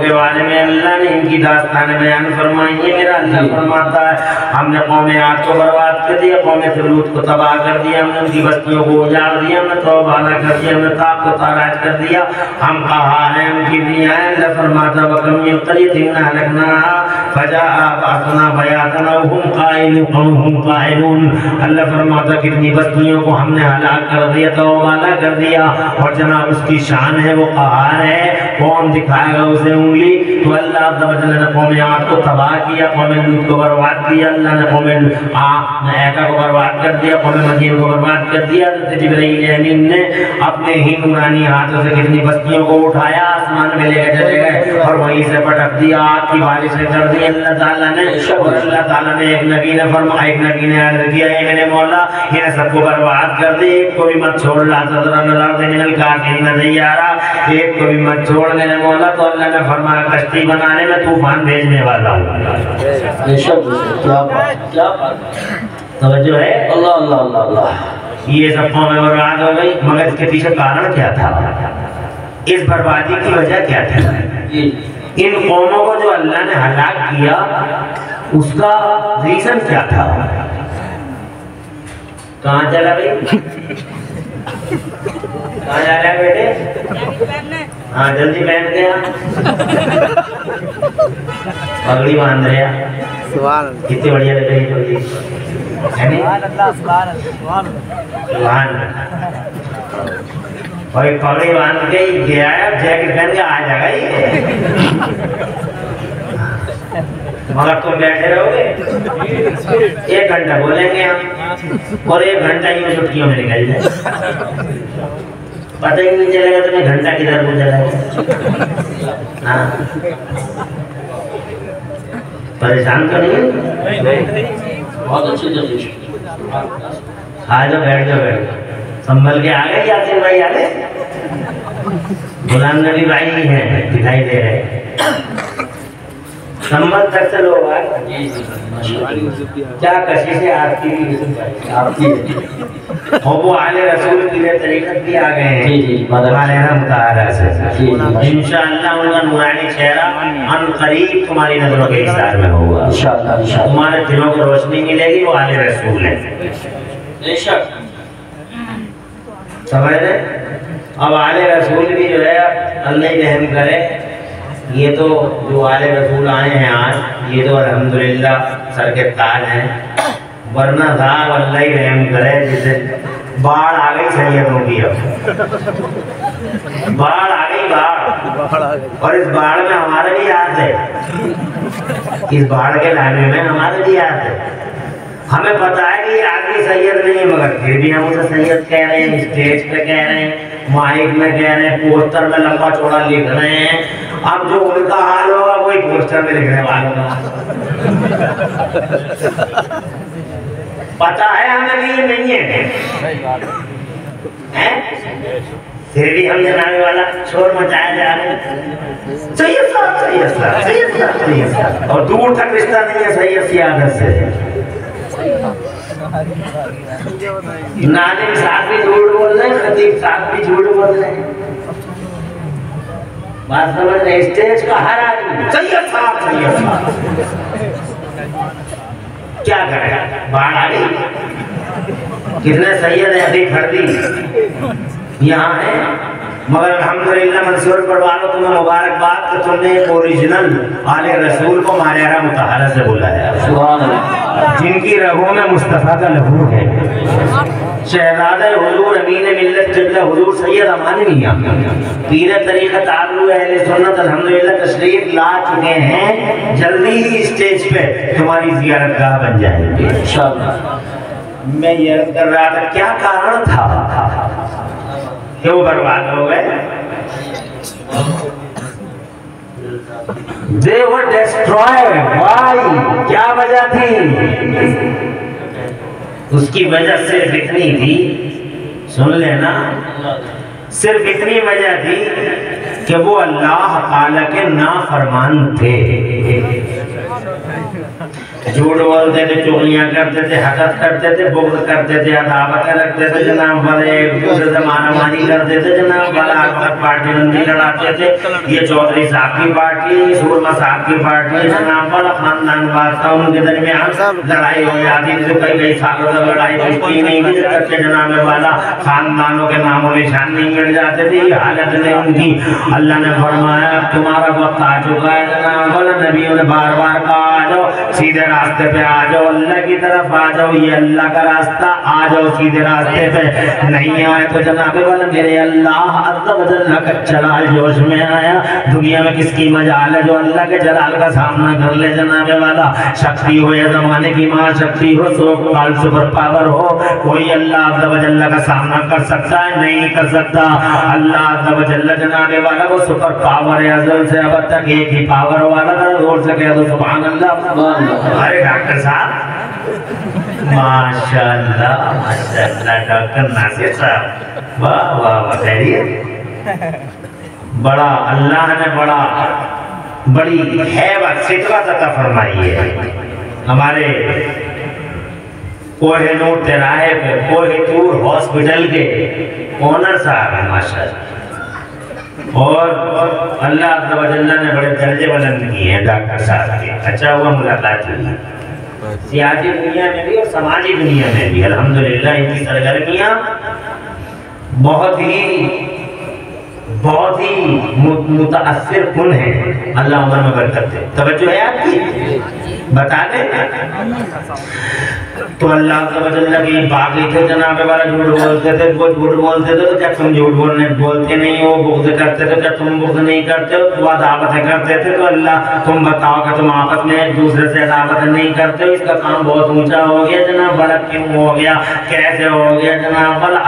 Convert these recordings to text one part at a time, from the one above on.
के बारे में अल्लाह ने इनकी दास्तान बयान फरमाई है। मेरा अल्लाह फरमाता है हमने कौम आद को बर्बाद कर दिया, कौम लूत को तबाह कर दिया, हमने उनकी बस्तियों को उजाड़ दिया, हमने तौबाना कर दिया, हमने ताक को ताराज कर दिया, हम कहार हैं उनकी दुनिया है। अल्लाह फरमाता वकम यक़रितिन अहलकनाहा फजाअ बअसना बयातन वहुम क़ाइलून। अल्लाह फरमाता कितनी बस्तियों को हमने हलाक कर दिया, तौबाना कर दिया, और जनाब उसकी शान है, वो कहार है। कौन दिखाएगा उसे उंगली? तो अल्लाह ने कौम आद को तबाह किया, कौम लूत को बर्बाद किया, अल्लाह ने कौम ऐका को बर्बाद कर दिया, कौम मदीन को बर्बाद कर दिया। तो जिब्राईल अमीन ने अपने ही नूरानी हाथों से कितनी बस्तियों को उठाया, आसमान में लेकर चले गए और वहीं से पटक दिया, आग की बारिश कर दी अल्लाह ताला ने। और अल्लाह ताला ने एक नबी ने फरमाया, एक नबी ने अर्ज किया है मेरे मौला इन्हें सबको बर्बाद कर दे, एक को भी मत छोड़, ला मिनल काफिरीन तैयारा, एक को भी मत छोड़ मेरे मौला। तो अल्लाह ने फरमाया कश्ती बनाने में तूफान भेजने वाला हूँ। समझो है अल्लाह अल्लाह अल्लाह अल्लाह। ये सब कौमें बर्बाद हो गई, मगर इसके पीछे कारण क्या था? इस बर्बादी की वजह क्या थी? इन कौमों को जो अल्लाह ने हलाक किया उसका रीजन क्या था? कहाँ चला भाई? कहाँ जा रहा है बेटे? हाँ जल्दी पहन के पगड़ी बांध रहे हैं, कितनी बढ़िया लग रही है पगड़ी, है नहीं? और पगड़ी बांध के ही गया है, जैकेट पहन के आ जाएगा ये। मगर तुम बैठे रहोगे, 1 घंटा बोलेंगे हम और 1 घंटा ही छुट्टियों में निकल जाए, पता ही नहीं चलेगा तुम्हें घंटा किधर गुजरा है। हाँ परेशान तो नहीं? बहुत अच्छी तरीके आ जाओ, बैठ जाओ, बैठ जाओ, संभल के आ गए यासिन भाई, आ गए, गुलाम नबी भाई ही हैं, दिखाई दे रहे, संभल तक से लोग क्या कशी से आपकी और वो आले रसूल की तरीक़त भी आ गए हैं इंशाअल्लाह। उनका नूरानी चेहरा अनक़रीब तुम्हारी नजरों के इशारे में होगा इंशाअल्लाह, तुम्हारे दिलों को रोशनी मिलेगी, वो आले रसूल है बेशक, समझ रहे? अब आले रसूल भी जो है अल्लाह ही रहम करे, ये तो जो आले रसूल आए हैं आज, ये तो अल्हम्दुलिल्लाह सर के ताज हैं, वरना साहब अल्लाह ही रहम करे, जैसे बाढ़ आ गई सैयदों की, अब बाढ़ आ गई, बाढ़, और इस बाढ़ में हमारा भी हाथ है, इस बाढ़ के लाने में हमारा भी हाथ है। हमें पता है कि आदमी सैयद नहीं है, मगर फिर भी हम उसे सैयद कह रहे हैं, स्टेज पे कह रहे हैं, माइक में कह रहे हैं, पोस्टर में लंबा चौड़ा लिख रहे हैं। अब जो उनका हाल होगा वही पोस्टर में लिखने वालों का पता है, हमें भी नहीं है, फिर भी हम जनाने वाला शोर मचाया जा रहे हैं, सैयद साहब, सैयद साहब, सैयद साहब, सैयद साहब, और दूर तक रिश्ता नहीं है सैयद की आदत से। नादिम साहब भी झूठ बोल रहे हैं, खतीब साहब भी झूठ बोल रहे हैं, बात समझ रहे? स्टेज का हर आदमी सैयद साहब, सैयद साहब, क्या करेगा? बाढ़ आ गई, कितने सैयद है अभी फर्दी यहाँ है, मगर अल्हम्दुलिल्लाह मंसूर परवानो तुम्हें मुबारकबाद कि तुमने एक ओरिजिनल आले रसूल को मारियारा मुतहरा से बोला है, सुभान अल्लाह, जिनकी रगों में मुस्तफ़ा का लहू है, शहजादे हुजूर अमीन मिल्लत क़िबला हुजूर सैयद अमान मियां पीर तरीक़त आलू अहले सुन्नत अल्हम्दुलिल्लाह तशरीफ ला चुके हैं, जल्दी ही स्टेज पे तुम्हारी ज़ियारतगाह बन जाएगी इंशाअल्लाह। मैं ये अर्ज़ कर रहा था, क्या कारण था क्यों बर्बाद हो गए? They were destroyed. Why? क्या वजह थी? उसकी वजह सिर्फ इतनी थी, सुन लेना, सिर्फ इतनी वजह थी कि वो अल्लाह ताला के नाफरमान थे। झूठ बोलते थे, चुगलियां करते थे, हसद करते थे, बुग़्ज़ करते थे, अदावतें रखते थे जनाब वाला, एक दूसरे से मारामारी करते थे जनाब वाला, पार्टी बंदी लड़ाते थे। ये चौधरी साहब की पार्टी, सूरमा साहब की पार्टी जनाब वाला, खानदान वास्ता उनके दरमियान लड़ाई हो जाती थी। कई सालों तक लड़ाई होती नहीं थी, जब तक के जनाब वाला खानदानों के नामों निशान नहीं मिल जाते थे। हालत में उनकी अल्लाह ने फरमाया तुम्हारा वक्त आ चुका है जनाब वाला। नबियों ने बार बार कहा आ जाओ सीधे रास्ते पे, आ जाओ अल्लाह की तरफ आ जाओ, ये अल्लाह का रास्ता, आ जाओ सीधे रास्ते पे। नहीं आए तो जनाब वाला मेरे अल्लाह अज़्ज़ व जल्ल का जलाल जोश में आया। दुनिया में किसकी मजाल है जो अल्लाह के जलाल का सामना कर ले जनाब वाला। शक्ति हो या जमाने की माँ शक्ति हो, सुपर पावर हो, कोई अल्लाह अज़्ज़ व जल्ल का सामना कर सकता है? नहीं कर सकता। अल्लाह अज़्ज़ व जल्ल जनाब वाला वो सुपर पावर है, अज़ल से अब तक एक ही पावर वाला था। जोर से कह दो सुभान अल्लाह। अरे डॉक्टर साहब माशाअल्लाह माशाअल्लाह, डॉक्टर नासिर साहब वाह वाह वाह, खैरियत? बड़ा अल्लाह ने बड़ी हैबत सितरत अता फरमाई है। हमारे कोहिनूर तिराहे पे कोहिनूर हॉस्पिटल के ओनर साहब हैं माशाअल्लाह, और अल्लाह अज़्ज़ व जल्ल ने बड़े दर्जे बुलंद किए हैं डॉक्टर साहब के। अच्छा हुआ मुलाकात हुई, सियासी दुनिया में भी और समाजी दुनिया में भी अल्हम्दुलिल्लाह इनकी सरगर्मियाँ बहुत ही मुतासिर कुन है। अल्लाह उम्र में बरकत दे। तवज्जो है आपकी? बता दें तो अल्लाह की बाकी थे जनाब वाला झूठ बोलते थे, वो झूठ बोलते थे तो क्या तुम झूठ बोलते नहीं हो? बुग़्ज़ करते थे क्या तुम बुग़्ज़ नहीं करते हो? तो अदावतें करते थे तो अल्लाह तुम बताओ कि तुम आपस में एक दूसरे से अदावतें नहीं करते हो? इसका काम बहुत ऊंचा हो गया जनाब वाला। क्यों हो गया, कैसे हो गया जनाब वाला?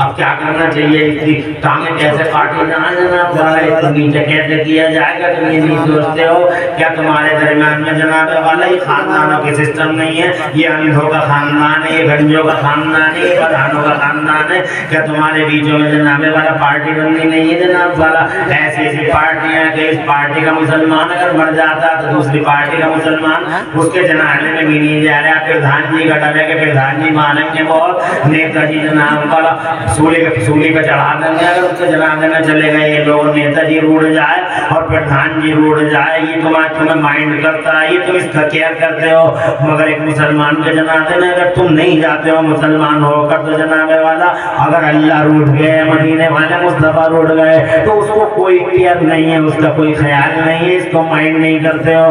अब क्या करना चाहिए? इसकी टांगें कैसे काटी जाए जनाब वाला, इसको नीचे कैसे किया जाएगा? तुम ये नहीं सोचते हो क्या तुम्हारे दरमियान में जनाब वाला ये खानदानों के सिस्टम नहीं है? ये अंधों का खानदान है, ये गंजों का खानदान है, ये प्रधानों का खानदान है? क्या तुम्हारे बीचों में जनाब वाला पार्टी बंदी नहीं है जनाब वाला? ऐसी ऐसी पार्टियां कि इस पार्टी का मुसलमान अगर मर जाता तो दूसरी पार्टी का मुसलमान उसके जनाजे में भी नहीं जा रहा। प्रधान जी का डर है कि प्रधान जी मानेंगे बहुत, नेताजी जनाब वाला सूली पे चढ़ा देंगे अगर उसके जनाजे में चले गए ये लोग, नेताजी रूठ जाए और प्रधान जी रूठ जाए। ये तुम्हें माइंड करता है, ये तुम इसका केयर करते हो। मगर एक मुसलमान के जनाजे में अगर तुम नहीं जाते हो मुसलमान होकर तो जनाबे वाला अगर अल्लाह रूठ गए, मदीने वाले मुस्तफा रूठ गए तो उसको कोई केयर नहीं है, उसका कोई ख्याल नहीं है, इसको माइंड नहीं करते हो।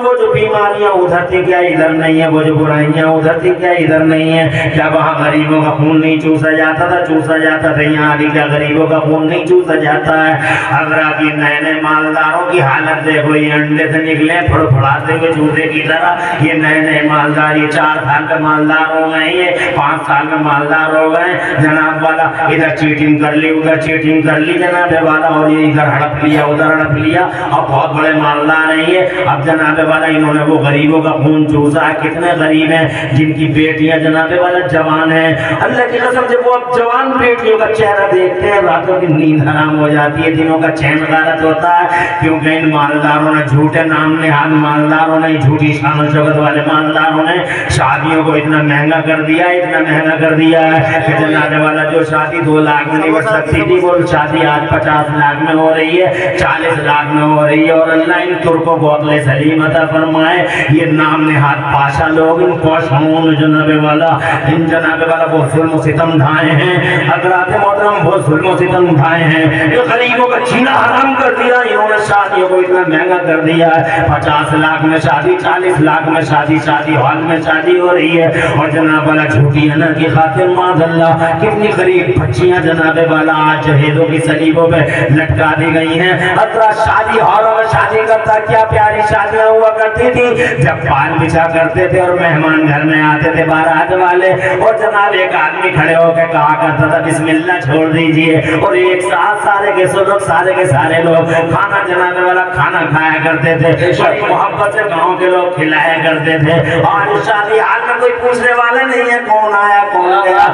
वो जो बीमारियां उधर थी क्या इधर नहीं है? वो जो बुराइयां उधर थी क्या इधर नहीं है? क्या वहाँ गरीबों का खून नहीं चूसा जाता था? चूसा जाता था। यहाँ भी क्या गरीबों का खून नहीं चूसा जाता है? अगर आप ये नए नए मालदारों की हालत देखो, ये अंडे से निकले फड़फड़ाते हुए जूते की तरह। ये नए नए मालदार, ये 4 साल का मालदार हो गए, ये 5 साल में मालदार हो गए जनाब वाला। इधर चीटिंग कर ली, उधर चीटिंग कर ली जनाब वाला, और ये इधर हड़प लिया, उधर हड़प लिया, अब बहुत बड़े मालदार हैं ये। अब जनाब वाला इन्होंने वो गरीबों का खून चूसा है। कितने गरीब हैं जिनकी बेटियां जनाब वाला जवान हैं। अल्लाह की कसम से वो अब जवान बेटियों का चेहरा देखते हैं, रातों की नींद हराम हो जाती है, दिनों का चैन गारत होता है। क्योंकि इन मालदारों ने, झूठे नाम निहाल मालदारों ने, झूठी शान शौकत वाले मालदारों ने शादियों को इतना महंगा कर दिया, इतना महंगा कर दिया है कि जनाब वाला जो शादी 2 लाख में नहीं बढ़ सकती थी वो शादी आज 50 लाख में हो रही है, 40 लाख में हो रही है। और अल्लाह इन तुर्कों को अक्ल सलीम अता फरमाए। ये नाम निहाल पाशा लोग, इन पौशमून जनाब वाला, इन जनाब वाला बहुत जुल्म सितम ढाए हैं। हज़रात मोहतरम बहुत जुल्म सितम ढाए हैं। ये गरीबों का जीना हराम कर दिया इन्होंने, शादियों को इतना महंगा कर दिया है। 50 लाख में शादी, 40 लाख में शादी, शादी हॉल में शादी हो रही है। और जनाब वाला झूठी अना की खातिर माज़अल्लाह कितनी गरीब बच्चियां जनाब वाला आज शहीदों की सलीबों पे लटका दी गई हैं। अतरा शादी हॉलों में शादी करता, क्या प्यारी शादियां हुआ करती थी जब पाल बिछा करते थे और मेहमान घर में आते थे बारात वाले, और जनाब एक आदमी खड़े होकर कहा करता था बिस्मिल्लाह छोड़ दीजिए, और और एक साथ सारे के सारे लोग खाना जनाने वाला खाना खाया करते थे, बड़ी मोहब्बत से गांव के लोग खिलाया करते थे। और शादी हाल में कोई पूछने वाला नहीं है कौन आया कौन गया,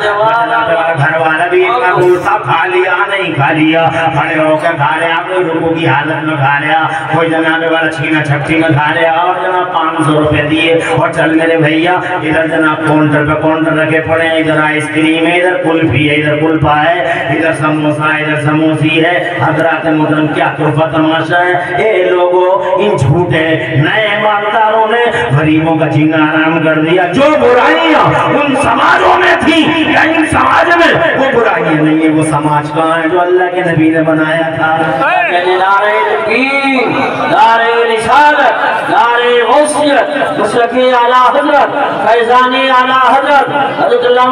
घर वाला भी इतना गुस्सा खा लिया नहीं खा लिया, खड़े होकर खा लिया, कोई रुको की हालत में खा लिया, कोई जनाबे वाला छीना छट्टी में खा लिया, और जनाब 500 रुपए दिए और चल मेरे भैया इधर जनाब काउंटर पे काउंटर रखे पड़े हैं, इधर आइसक्रीम है, इधर कुल्फी है, इधर कुल्फा है, इधर समोसा, इधर समोसी है। हजरात मोहतरम क्या तोहफा तमाशा है। ये लोगों इन झूठे नए ईमानदारों ने गरीबों का जीना आराम कर दिया। जो बुराइयां उन समाजों में थी या इन समाज में, वो बुराइयां नहीं है, वो समाज कहाँ है जो अल्लाह के नबी ने बनाया था।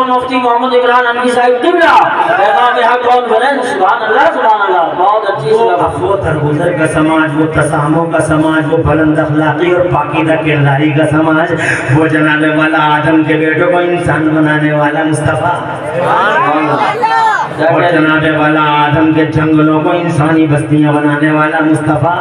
मुफ्ती मोहम्मद इमरान अनवी साहिब किबला बहुत अच्छी वो तरगुजर का समाज, वो तसामों का समाज, वो बुलंद अखलाकी और पाकीदा किरदारी का समाज, वो जनाबे वाला आदम के बेटों को इंसान बनाने वाला मुस्तफा, और जनाबे वाला आदम के जंगलों को इंसानी बस्तियां बनाने वाला मुस्तफा।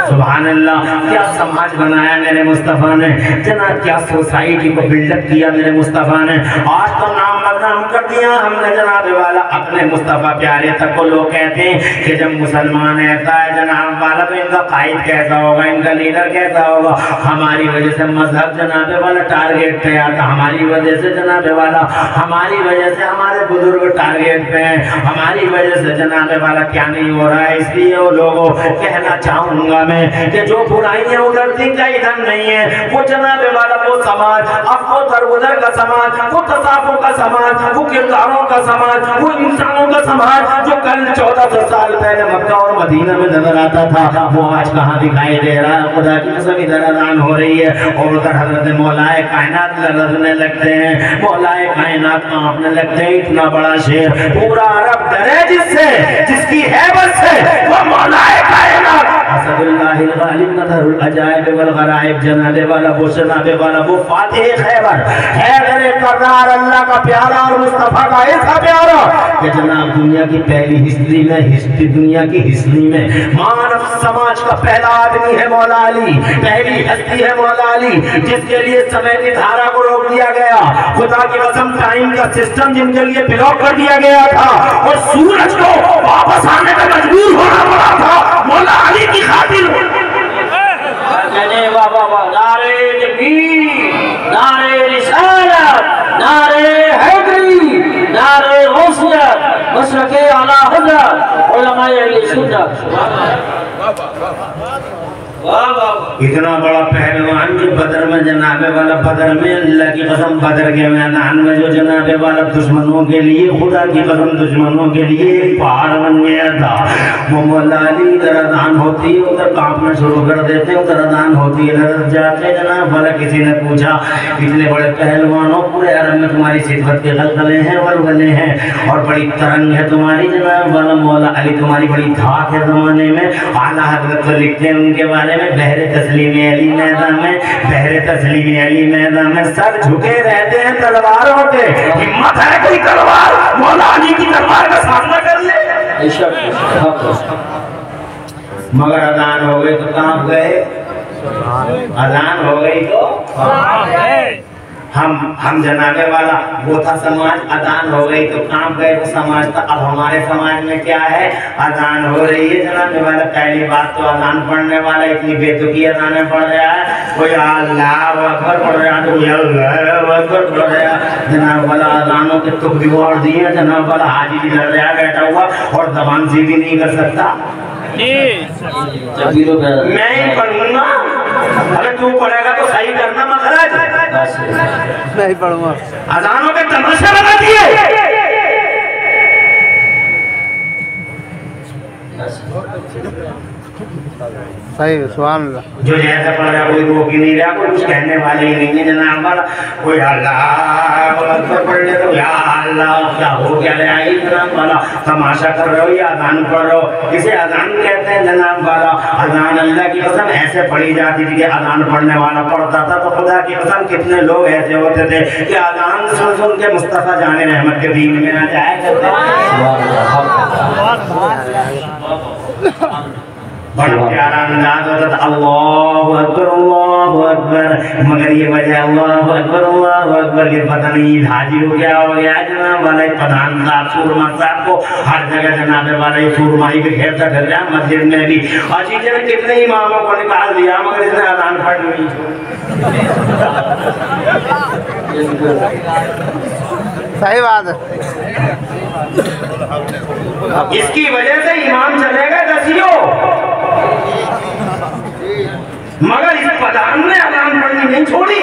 सुभान अल्लाह, क्या समाज बनाया मेरे मुस्तफा ने, जनाब क्या सोसाइटी को बिल्डअप किया मेरे मुस्तफा ने। आज तो नाम बदनाम कर दिया हमने जनाबे वाला अपने मुस्तफा प्यारे तक को। लोग कहते हैं कि जब मुसलमान ऐसा है जनाब वाला तो इनका कायद कैसा होगा, इनका लीडर कैसा होगा। हमारी वजह से मजहब जनाबे वाला टारगेट पे आता, हमारी वजह से जनाबे वाला, हमारी वजह से हमारे बुजुर्ग टारगेट पे हैं, हमारी वजह से जनाबे वाला क्या नहीं हो रहा है। इसलिए वो लोगों कहना चाहूंगा मैं कि जो बुराइयां उधरती का इधर नहीं है, वो जनाबे वाला वो समाज, अब वो दरगुजर का समाज, वो तसाफों का समाज, वो किरदारों का समाज, वो इंसानों का समाज जो कल 1400 साल पहले मक्का और मदीना में नजर आता था, वो आज कहाँ दिखाई दे रहा है। खुदा की कसम इधर अज़ान हो रही है और उधर हजरत मौलाए कायनात लरज़ने लगते हैं, मौलाए कायनात कांपने लगते हैं। इतना बड़ा शेर पूरा अरब डरे जिससे, जिसकी हैबत से, वो मौलाए कायनात असदुल्लाहिल गालिब नज़रुल अजाइब वल गराइब जनाबे वाला, वो शनाबे वाला, वो फातिह खैबर, हैदर कररार, अल्लाह का प्यारा और मुस्तफा का ऐसा प्यारा कि जनाब दुनिया की पहली हिस्ट्री में, दुनिया की हिस्ट्री में मानव समाज का पहला आदमी है मौला अली, पहली हस्ती है मौला अली, जिसके लिए समय की धारा को रोक दिया गया। खुदा की कसम टाइम का सिस्टम जिनके लिए ब्लॉक कर दिया गया था और सूरज को वापस आने में मजबूर होना पड़ा था मौला अली की खातिर। नारे तकबीर, नारे रिसालत, नारे हैदरी, नारे गौसियत, मशरक़े आला हज़रत, उलमाए अहले सुन्नत। इतना बड़ा पहलवान जो बदर में जनाबे वाला, बदर में अल्लाह की कसम बदर के मैदान में जो जनाबे वाला दुश्मनों के लिए, खुदा की कसम दुश्मनों के लिए एक पहाड़ बन गया था। वो मौला अली इधर अज़ान होती है उधर कांपना शुरू कर देते हैं, उधर अज़ान होती है इधर जाते जनाब वाला। किसी ने पूछा इतने बड़े पहलवानों, पूरे अरब में तुम्हारी सिफत के गलगले हैं, वलगले हैं और बड़ी तरंग है तुम्हारी जनाब वाला। मौला अली तुम्हारी बड़ी धाक है ज़माने में। आला हज़रत को लिखते हैं उनके बारे में, बहरे तस्लीम अली मैदान में, बहरे तस्लीम अली मैदान में सर झुके रहते हैं तलवारों के। हिम्मत है कोई तलवार मौला अली की तलवार का सामना कर ले। मगर अजान हो गई तो कहाँ गए, अजान हो गई तो हम जनाबे वाला वो था समाज, अजान हो गई तो काम गए वो समाज था। अब हमारे समाज में क्या है, अजान हो रही है जनाबे वाला, पहली बात तो अजान पढ़ने वाला इतनी बेतुकी अजानें पढ़ रहा है, कोई अल्लाह अकबर पढ़ रहा है, कोई अल्लाह अकबर पढ़ रहा है। जनाब वाला अजानों के तुक बिगाड़ दिए, जनाब वाला हाजी जी लड़ रहा बैठा हुआ और जबान से भी नहीं कर सकता। मैं ही पढ़ूंगा, अगर तू पढ़ेगा तो सही करना मखरज, नहीं पढ़ूंगा। अजानों के तमाशे लगा दिए। सही है, सुभान अल्लाह। जो जैसा पढ़ रहा कोई रोक ही नहीं रहा, कोई कुछ कहने वाले ही नहीं है जनाब वाला। कोई अल्लाह पढ़ ले तो या अल्लाह क्या हो गया ले आई जनाब वाला, तमाशा कर रहे हो या अजान पढ़ रहे हो। इसे अजान कहते हैं जनाब वाला। अजान अल्लाह की कसम ऐसे पढ़ी जाती थी कि अजान पढ़ने वाला पढ़ता था तो खुदा की कसम कितने लोग ऐसे होते थे कि अजान सुन सुन के मुस्तफा जाने रहमत के दीन में आ जाए करते। बड़ा प्यारा अंदाज होता था, अल्लाहु अकबर। मगर ये वजह अल्लाहु अकबर के पता नहीं हाजिर हो गया जनाब वाला प्रधान साहब सूरमा साहब को हर जगह जनाब वाला सूरमा ही बिखेरता फिर रहा मस्जिद में भी। अजीज ने कितने इमामों को निकाल दिया मगर इसने अजान पढ़ ली। सही बात है। इसकी वजह से इमाम चले गए दसियों, मगर इस प्रधान ने अजान पढ़नी नहीं छोड़ी।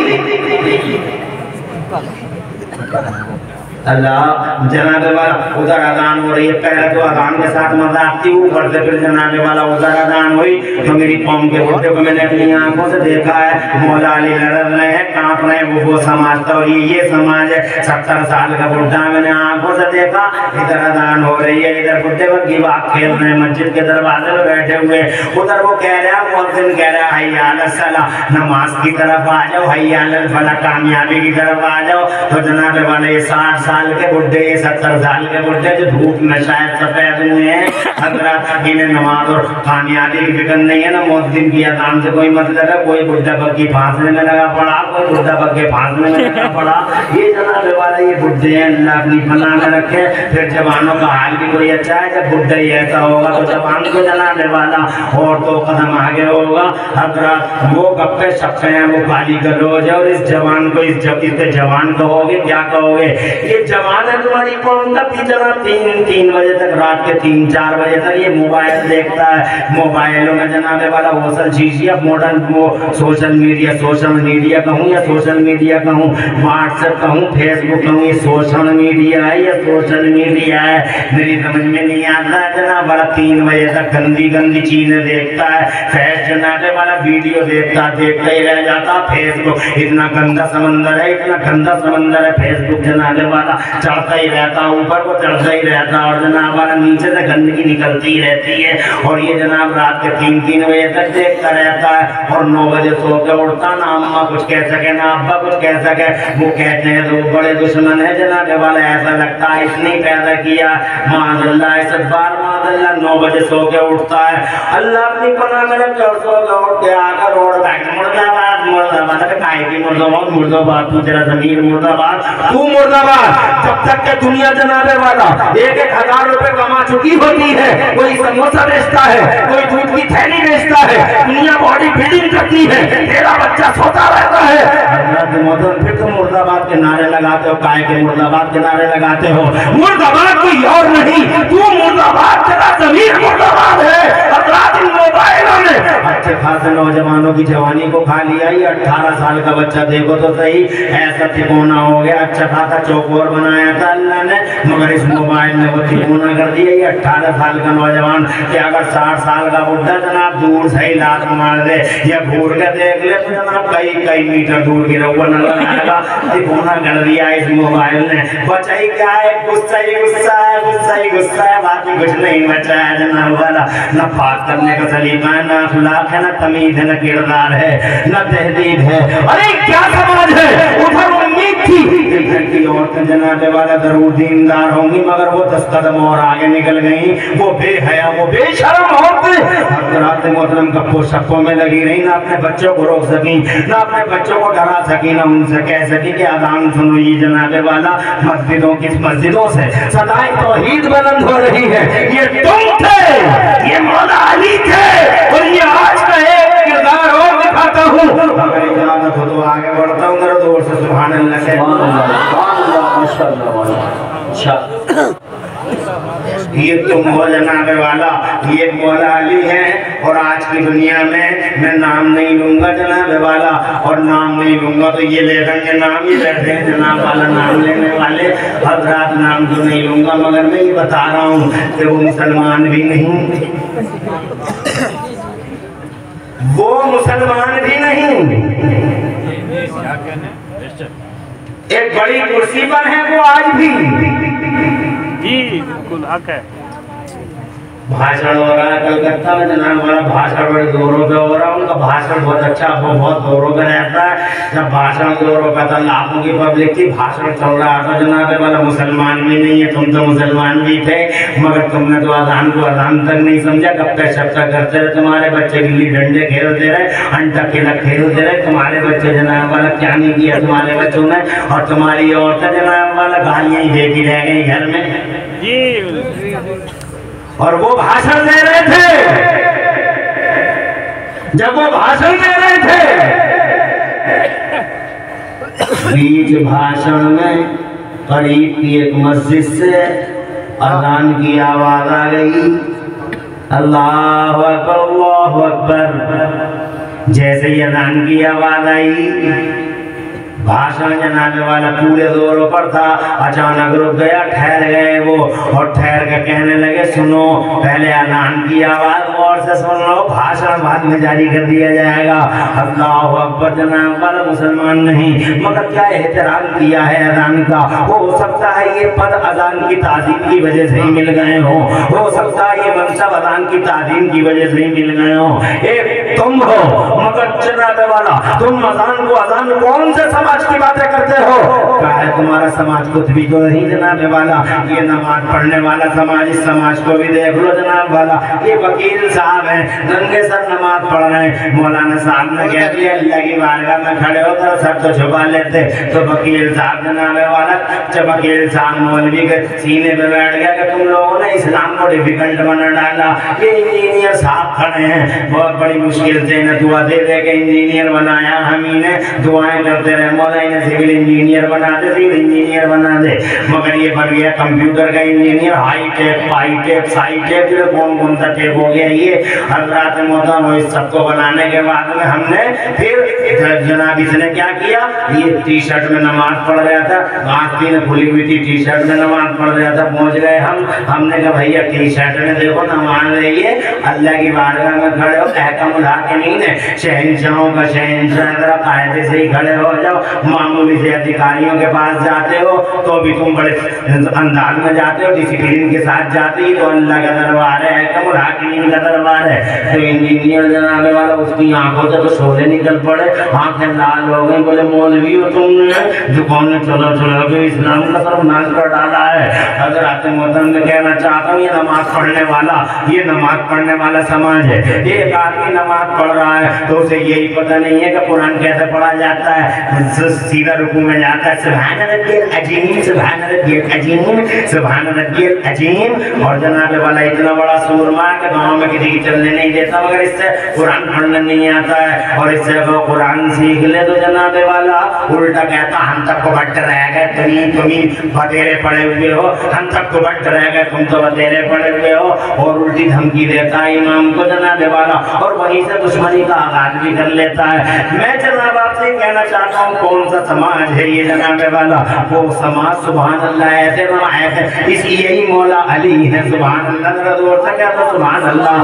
अल्लाह जनाबे वाला उधर अजान हो रही है, पहले तो अजान के साथ मजाक थी, ऊपर से फिर जनाबे वाला उधर अजान हुई तो मेरी कौम के बुढ़े को मैंने अपनी आंखों से देखा है, मौला अली लड़ रहे हैं, कांप रहे हैं, वो समाज और ये समाज है। 70 साल का बुढ़ा मैंने आंखों से देखा, इधर अजान हो रही है, इधर बुढ़े वक्त की बात खेल रहे हैं मस्जिद के दरवाजे में बैठे हुए। उधर वो कह रहा है, मुअज्जिन कह रहा है हय्या अलस सलाह, नमाज की तरफ आ जाओ, हय्या अलल फलाह, कामयाबी की तरफ आ जाओ। तो जनाबे वाले 60 साल के बुढ़े, 70 साल के बुढ़े जो धूप में शायद सफेद हुए हैं, हजरत इन्हें नमाज और कामयाबी की फिक्र नहीं है ना, मुअज्जिन की अज़ान से कोई मतलब है। कोई बुढ़ा बग्गी फांसने में लगा पड़ा, कोई बुढ़ा बग्गे फांसने में लगा पड़ा। ये जनाब वाले ये बुढ़े हैं, अल्लाह अपनी पनाह में रखे। फिर जवानों का हाल भी कोई अच्छा है, जब बुढ़ा ही ऐसा होगा तो जवान को जनाब वाला और तो कदम आगे होगा। हजरत वो गप्पे शप्पे हैं, वो गाली गलौज है, और इस जवान को इस जवान कहोगे क्या कहोगे? ये जवान है तुम्हारी कौम का भी जनाब 3 बजे तक, रात के 3-4 बजे तक ये मोबाइल देखता है। मोबाइलों में जनाबे वाला वसल चीज या मॉडर्न वो सोशल मीडिया कहूँ या सोशल मीडिया कहूँ, व्हाट्सएप कहूँ, फेसबुक कहूँ, ये सोशल मीडिया है या सोशल मीडिया है मेरी समझ में नहीं आता है जनाब वाला। 3 बजे तक गंदी चीजें देखता है, फैश जनाबे वाला वीडियो देखता ही रह जाता। फेसबुक इतना गंदा समंदर है, इतना गंदा समंदर है फेसबुक जनाबे वाला, चढ़ता ही रहता, ऊपर को चढ़ता ही रहता और जनाब वाला नीचे से गंदगी निकलती ही रहती है। और ये जनाब रात के 3 बजे तक देखता रहता है और 9 बजे सो के उठता, ना अम्मा कुछ कह सके ना अब्बा कुछ कह सके। वो कहते हैं तो बड़े दुश्मन है जनाब वाला, ऐसा लगता है इसने पैदा किया। माज़अल्लाह इस्तग़फ़ार माज़अल्लाह, 9 बजे सो के उठता है, अल्लाह अपनी पनाह में रखे और सो के उठ के आकर रोड बैठ मुर्दाबाद काय की मुर्दाबाद, तू तेरा जमीर मुर्दाबाद, तू मुर्दाबाद। जब तक के दुनिया जनाबे वाला 1,000 रुपए कमा चुकी होती है, कोई समोसा बेचता है, कोई दूध की थैली बेचता है, दुनिया बॉडी बिल्डिंग करती है, तेरा बच्चा सोता रहता है, फिर तुम मुर्दाबाद के नारे लगाते हो। काय के मुर्दाबाद के नारे लगाते हो? मुर्दाबाद कोई और नहीं, तू मुर्दाबाद, तेरा जमीर मुर्दाबाद है। मोबाइलों ने अच्छे खासे नौजवानों की जवानी को खा लिया। ये 18 साल का बच्चा देखो तो सही, ऐसा तिकोना हो गया, अच्छा खासा चौकोर बनाया था अल्लाह ने, मगर इस मोबाइल ने वो तिकोना कर दिया। ये 18 साल का नौजवान कि अगर 60 साल का बुढ़ा जनाब दूर से ही लात मार दे या घूर के देख ले तो जनाब कई मीटर दूर गिरा हुआ नजर आएगा। तिकोना कर दिया इस मोबाइल ने। बचा ही क्या है? गुस्सा ही गुस्सा है, बाकी कुछ नहीं बचा है जनाब वाला। न बात करने का सलीका है, न अखलाक है, न तमीज है, न किरदार है, न तहजीब है। अरे क्या समाज है? उधर उम्मीद थी की औरतें जनाबे वाला जरूर दीनदार होंगी, मगर वो 10 कदम और आगे निकल गई। वो बेहया, वो बेशर्म औरतें रात मोहतरम गप्पो शप्पो में लगी रही, ना अपने बच्चों को रोक सकी, ना अपने बच्चों को डरा सकी, ना उनसे कह सकी कि अज़ान सुनो। ये जनाबे वाला मस्जिदों से सदाएं तौहीद बुलंद हो रही है। ये तुम थे, ये मौला अली थे, और ये आज का एक किरदार और दिखाता हूँ। अगर इजाजत हो तो आगे बढ़ता हूँ, मेरे दूर से सुभान अल्लाह से। ये तुम हो जनाबे वाला, ये मौला अली है। और आज की दुनिया में मैं नाम नहीं लूंगा जनाबे वाला, और नाम नहीं लूंगा तो ये ले लेंगे नाम, ये बैठे हैं जनाब वाला नाम लेने वाले। हजरात नाम तो नहीं लूंगा, मगर मैं ये बता रहा हूँ कि वो मुसलमान भी नहीं वो मुसलमान भी नहीं, एक बड़ी कुर्सी पर है वो आज भी। जी बिल्कुल हक है। भाषण हो रहा है कलकत्ता में, जनाब हमारा भाषण बड़े जोरों पे हो रहा है। उनका भाषण बहुत अच्छा, वो बहुत जोरों पे रहता है। जब भाषण जोरों पे था, लाखों की पब्लिक थी, भाषण चल रहा था, जनाब वाला मुसलमान भी नहीं है, तुम तो मुसलमान भी थे, मगर तुमने तो अजान को अजान तक नहीं समझा। गप्पे शप्पे करते रहे, तुम्हारे बच्चे गिल्ली डंडे खेलते रहे, अंटा खेला खेलते रहे, तुम्हारे बच्चे जनाब वाला क्या नहीं किया तुम्हारे बच्चों ने, और तुम्हारी औरतें जनाब वाला गालियां ही देती रह गई घर में। जी और वो भाषण दे रहे थे, जब वो भाषण दे रहे थे, बीच भाषण में करीब की एक मस्जिद से अजान की आवाज आ गई, अल्लाह अकबर अल्लाह अकबर। जैसे ही अजान की आवाज आई, भाषण जनाबे वाला पूरे जोरों पर था, अचानक रुक गया, ठहर गए वो, और ठहर के कहने लगे सुनो, पहले अजान की आवाज और से सुन लो, भाषण बाद में जारी कर दिया जाएगा। अल्लाह अकबर। जनाब वाला मुसलमान नहीं, मगर क्या एहतराम किया है अजान का। हो सकता है ये पद अजान की ताज़ीम की वजह से ही मिल गए हो सकता है ये मनसब अजान की ताज़ीम की वजह से ही मिल गए हो। एक तुम हो, मगर जनाबे वाला तुम अजान को, अजान कौन से समाज की बातें करते हो? क्या है तुम्हारा समाज कुछ भी तो नहीं जनाबे वाला, ये नमाज पढ़ने वाला समाज, इस समाज को भी देख लो जनाब वाला। ये वकील साहब हैं, नंगे सर नमाज पढ़ रहे हैं, मौलाना साहब ने कह दिया अल्लाह की बारगाह में खड़े होकर सर तो छुपा लेते, तो वकील साहब जनाबे वाला, जब वकील साहब मौलवी के सीने पे बैठ गया कि तुम लोगों ने इस्लाम को डिफिकल्ट बना डाला। ये इंजीनियर साहब खड़े हैं, बहुत बड़ी मुश्किल से न दुआ दे दे के इंजीनियर बनाया, हम ही ने दुआएं करते रहे, मौला इन्हें सिविल इंजीनियर बना दे, सिविल इंजीनियर बना दे, मगर ये बन गया कंप्यूटर का इंजीनियर, हाई टेक पाई टेक साई टेक, कौन कौन सा टेक हो गया ये। हजरात मोहतरम, इस सबको बनाने के बाद में हमने फिर जनाब इसने क्या किया, ये टी शर्ट में नमाज पढ़ रहा था, आस्तीन खुली हुई थी, टी शर्ट में नमाज पढ़ रहा था, पहुंच गए हमने कहा भैया टी शर्ट में देखो नमाज रहिए, अल्लाह की बारगाह में खड़े हो, कहकम उठा के नहीं है, शहंशाहों का शहंशाह, जरा कायदे से ही खड़े हो जाओ। मामूली से अधिकारियों के पास जाते हो तो भी तुम बड़े अंदाज में जाते हो, डिसिप्लिन के साथ जाते ही, तो अल्लाह का दरबार है, कहकम हाकिम का दरबार है। तो इंजीनियर जनाबे वाला, उसकी आंखों से तो शोले निकल पड़े, आंखें लाल हो गई, बोले मौलवी हो तुमने, दुकान में चलो चलो के इस्लाम का सर्वनाश कर डाला है। हजरत मोहतरम में कहना चाहता हूँ, ये नमाज पढ़ने वाला, ये नमाज पढ़ने वाला समाज है। एक आदमी नमाज पढ़ रहा है तो उसे यही पता नहीं है कि कुरान कैसे पढ़ा जाता है, सीधा रुकू में जाता है, सुभान रब्बियल अजीम, सुभान रब्बियल अजीम, सुभान रब्बियल अजीम। और जनाबे वाला इतना बड़ा सूरमा के गाँव में किसी की चलने नहीं देता, मगर इससे कुरान पढ़ने नहीं आता है, और इससे वो कुरान सीख ले तो जनाबे वाला उल्टा कहता हम तक को बट रह गए, तुम्हें बतेरे पड़े हुए हो, हम तक को बट रह गए, तुम तो बतेरे पड़े हुए हो, और उल्टी धमकी देता है इमाम को जनाबे वाला, और वहीं से दुश्मनी का आगाज भी कर लेता है। मैं जनाब आपसे कहना चाहता हूँ, कौन सा समाज है ये जनाबे वाला? वो समाज सुभान अल्लाह ऐसे बनाए थे, इसलिए ही मौला अली है सुभान अल्लाह, जरा जोर से कहता सुभान अल्लाह,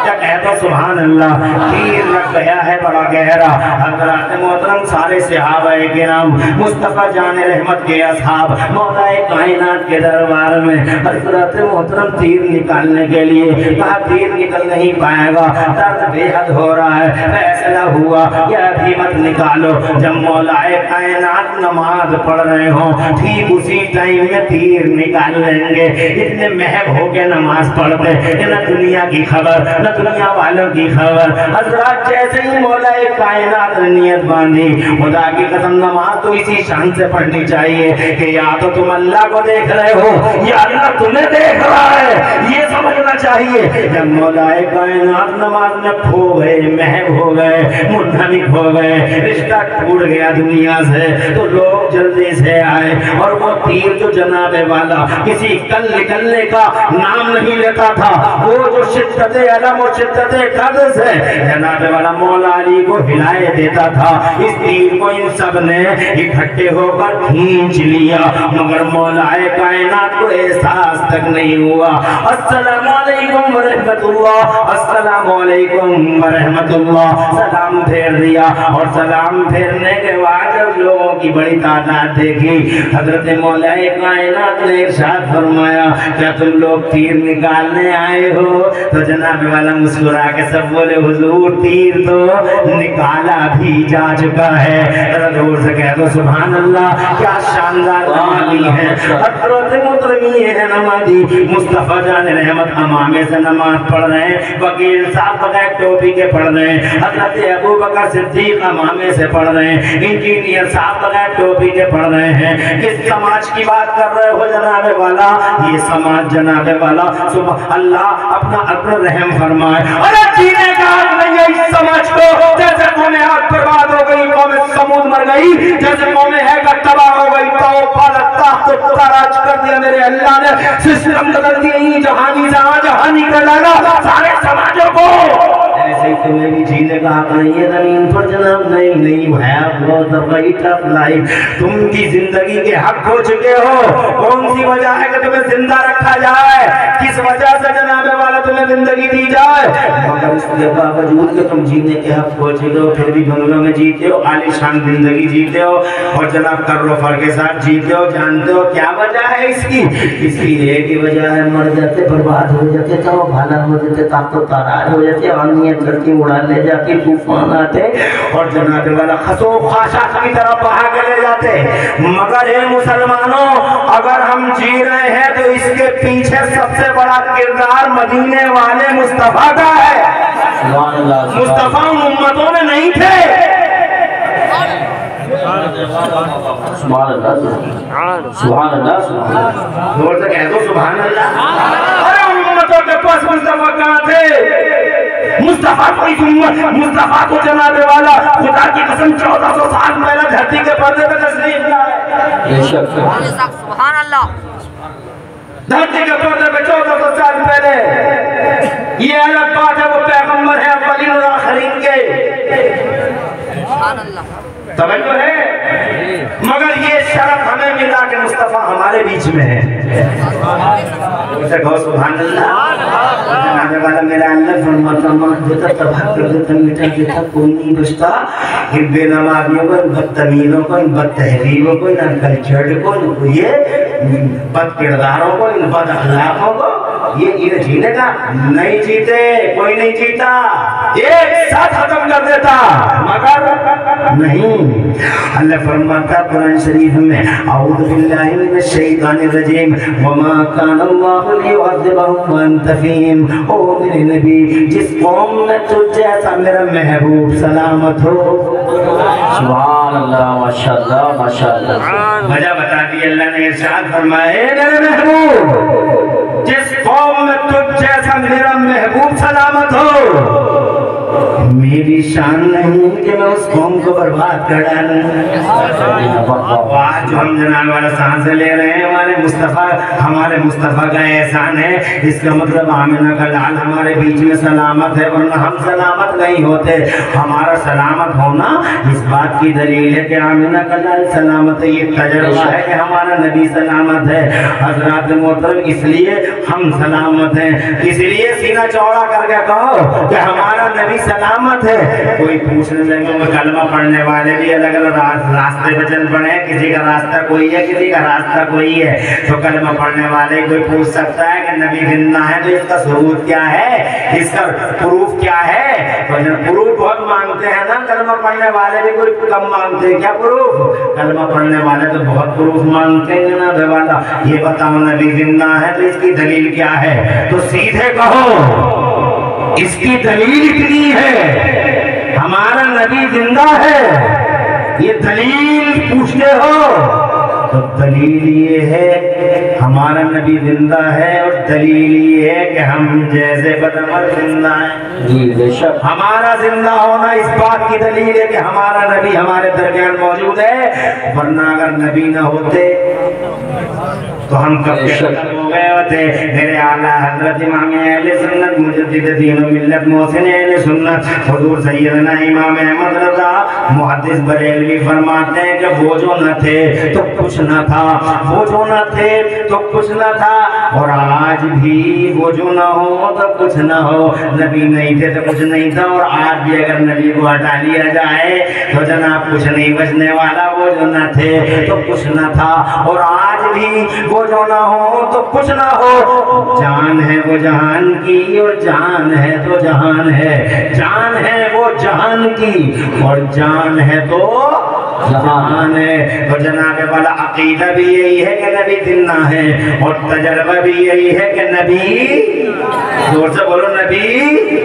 क्या कहता सुभान अल्लाह। तीर लग गया है बड़ा गहरा। हज़रात मोहतरम सारे सहाबाए किराम, मुस्तफा जाने रहमत के असहाब, मौलाए कायनात के दरबार में हज़रत मोहतरम तीर निकालने के लिए कहा, तीर निकल नहीं पाएगा, दर्द बेहद हो रहा है, फैसला हुआ यह भी मत निकालो। जब मौलाए कायनात नमाज पढ़ रहे हो, ठीक उसी टाइम में तीर निकाल लेंगे। इतने महब हो के नमाज पढ़ते, न दुनिया की खबर न दुनिया वालों की खबर। हज़रात जैसे ही मौलाए कायनात ने नियत बांधी, खुदा की कसम नमाज तो इसी शान से पढ़नी चाहिए कि या तो तुम अल्लाह को देख रहे हो या अल्लाह तुम्हें देख रहा है, ये समझना चाहिए। जब मौलाए कायनात नमाज में खो गए, महब हो गए, मुनहमिक हो गए, रिश्ता टूट गया दुनिया से, तो लोग जल्दी से आए, और वो तीर जो जनाबे वाला किसी कल निकलने का नाम नहीं लेता था, वो जो शिद्दत अलम वो शिद्दत कद्र से जनाब वाला मौला अली को हिलाए देता था। इस तीर को इन सब ने इकट्ठे होकर खींच लिया, मगर मौलाए कायनात को एहसास तक नहीं हुआ। अस्सलामु अलैकुम व रहमतुल्लाह, अस्सलामु अलैकुम व रहमतुल्लाह, सलाम फेर दिया। और सलाम फेरने के बाद जब लोगों की बड़ी तादाद देखी, हजरत मौलाए कायनात ने इरशाद फरमाया, क्या तुम लोग तीर निकालने आए हो? तो जनाब वाला मुस्कुरा के सब बोले, हुजूर तीर तो निकाला भी जा चुका है। जोर से कह दो सुभान अल्लाह, क्या शानदार नमाज़ी है, हज़रत मोहतरमी है नमाज़ी मुस्तफ़ा जान रहमत अमामे से नमाज पढ़ रहे हैं, वकील साहब बगैर टोपी के पढ़ रहे हैं, हज़रत अबू बकर सिद्दीक अमामे से पढ़ रहे हैं, इंजीनियर साहब बगैर टोपी के पढ़ रहे हैं। किस समाज की बात कर रहे हो जनाबे वाला? ये समाज जनाबे वाला सुबह अल्लाह अपना रहम फरमाए। अरे जीने का हक नहीं है इस समाज को। जैसे कौमें हाथ बर्बाद हो गई, कौमें समूद मर गई, जैसे कौमें है तबाह हो गई, तो राज कर दिया मेरे अल्लाह ने, सिस्टम बदल दिए, जहानी जहानी कर डाला सारे समाजों को। ऐसे ही तुम्हें भी जीने का हक नहीं है जमीन पर जनाब। नहीं नहीं लाइफ, तुम भी जिंदगी के हक हो चुके हो। कौन सी वजह है कि तुम्हें जिंदा रखा जाए? किस वजह से जनाबे वाला तुम्हें जिंदगी दी जाए? मगर इसके बावजूद कि तुम जीने के हक हो चुके हो, फिर भी बंगलों में जीते हो, आलीशान जिंदगी जीते हो और जनाब कर्रो फर के साथ जीते हो। जानते हो क्या वजह है इसकी? इसकी एक ही वजह है, मर जाते, बर्बाद हो जाते, तो भाला हो जाते, ताको ताराज हो जाते, आंधियां धरती उड़ा ले जाती, तूफान आते और जनाब वाला खसो खाशात की तरफ बहा के ले जाते। मगर हे मुसलमानों, अगर हम जी रहे हैं तो इसके पीछे सबसे बड़ा किरदार मदीने वाले मुस्तफा का है। मुस्तफा उन उम्मतों में नहीं थे। जोर से कह दो सुभान अल्लाह। अरे उन उम्मतों के पास मुस्तफा कहाँ थे? मुस्तफा मुस्तफा को जनाबे वाला खुदा की कसम 1400 साल पहले धरती के पर्दे पे तशरीफ लाए। सुभान अल्लाह। धरती के पर्दे पे 1400 साल पहले। ये अलग बात है, वो पैगंबर है अव्वलीन और आखिरीन के। सुभान अल्लाह। समझ तो है, मगर ये शरफ हमें मिला कि मुस्तफा हमारे बीच में है। उसे कहो सुभान अल्लाह। जनाबे वाला मेरा अल्लाह फरमान देता, तबाह कर देता, मिटा देता, कोई नहीं बचता। इन बेनमाजियों को, इन बदतमीजों को, इन बदतहरीरों को, इन अनकल्चर्ड को, ये बद किरदारों को, इन बद अखलाकों को ये जीने का नहीं जीते, कोई नहीं जीता, एक साथ खत्म कर देता। मगर नहीं, अल्लाह फरमाता कुरान शरीफ में, औज़ु बिल्लाहि मिनश शैतानिर रजीम, वमा काना अल्लाहु लियुअज़्ज़िबहुम व अंत फ़ीहिम। ओ मेरे नबी, जिस कौम में तुझ जैसा मेरा महबूब सलामत हो। सुभान अल्लाह, माशाअल्लाह माशाअल्लाह। वजह बता दी अल्लाह ने, इरशाद फरमाए मेरे महबूब, जिस कौम में तुझ जैसा मेरा महबूब सलामत हो, मेरी शान नहीं कि मैं उस कौम को बर्बाद कर डालूं। आज जो हम जनाब वाला सांस ले रहे हैं, हमारे मुस्तफ़ा का एहसान है। इसका मतलब आमिना का लाल हमारे बीच में सलामत है, वरना हम सलामत नहीं होते। हमारा सलामत होना इस बात की दलील है कि आमिना का लाल सलामत है। ये तजर्बा है कि हमारा नबी सलामत है। हज़रात मोहतरम, इसलिए हम सलामत हैं। इसलिए सीना चौड़ा करके कहो कि हमारा नबी सलामत है। कोई पूछने लगे, कलमा पढ़ने वाले भी अलग अलग रास्ते पे चल पड़े, किसी का रास्ता कोई है, किसी का रास्ता कोई है। तो कलमा पढ़ने वाले कोई पूछ सकता है कि नबी जिंदा है तो इसका सबूत क्या है, इसका प्रूफ क्या है? तो प्रूफ बहुत मांगते हैं ना कलमा पढ़ने वाले भी, कोई कम मांगते हैं क्या प्रूफ? कलमा पढ़ने वाले तो बहुत प्रूफ मांगते हैं ना बेवाला। ये बताओ नबी जिंदा है तो इसकी दलील क्या है? तो सीधे कहो इसकी दलील इतनी है, हमारा नबी जिंदा है। ये दलील पूछते हो तो दलील ये है हमारा नबी जिंदा है, और दलील ये है कि हम जैसे बदअमल जिंदा हैं। जी बेशक। हमारा जिंदा होना इस बात की दलील है कि हमारा नबी हमारे दरमियान मौजूद है, वरना अगर नबी न होते तो हम कब के खत्म हो गए होते। मेरे आला हजरत इमाम अहले सुन्नत मुजद्दिद दीन व मिल्लत मोहसिन अहले सुन्नत हुजूर सैयदना इमाम अहमद रज़ा मुहद्दिस बरेलवी फरमाते हैं कि वो जो न थे तो कुछ न था, वो जो न थे तो कुछ न था, और आज भी वो जो न हो तो कुछ न हो। नबी नहीं थे तो कुछ नहीं था, और आज भी अगर नबी को हटा लिया जाए तो जनाब कुछ नहीं बचने वाला। वो जो न थे तो कुछ न था, और आज भी वो जो न हो तो कुछ न हो। जान है वो जहान की, और जान है तो जहान है, जान है वो जहान की, और जान है तो जहान है। तो जनाब वाला अकीदा भी यही है कि नबी जिंदा है, और तजर्बा भी यही है कि नबी, जोर से बोलो, नबी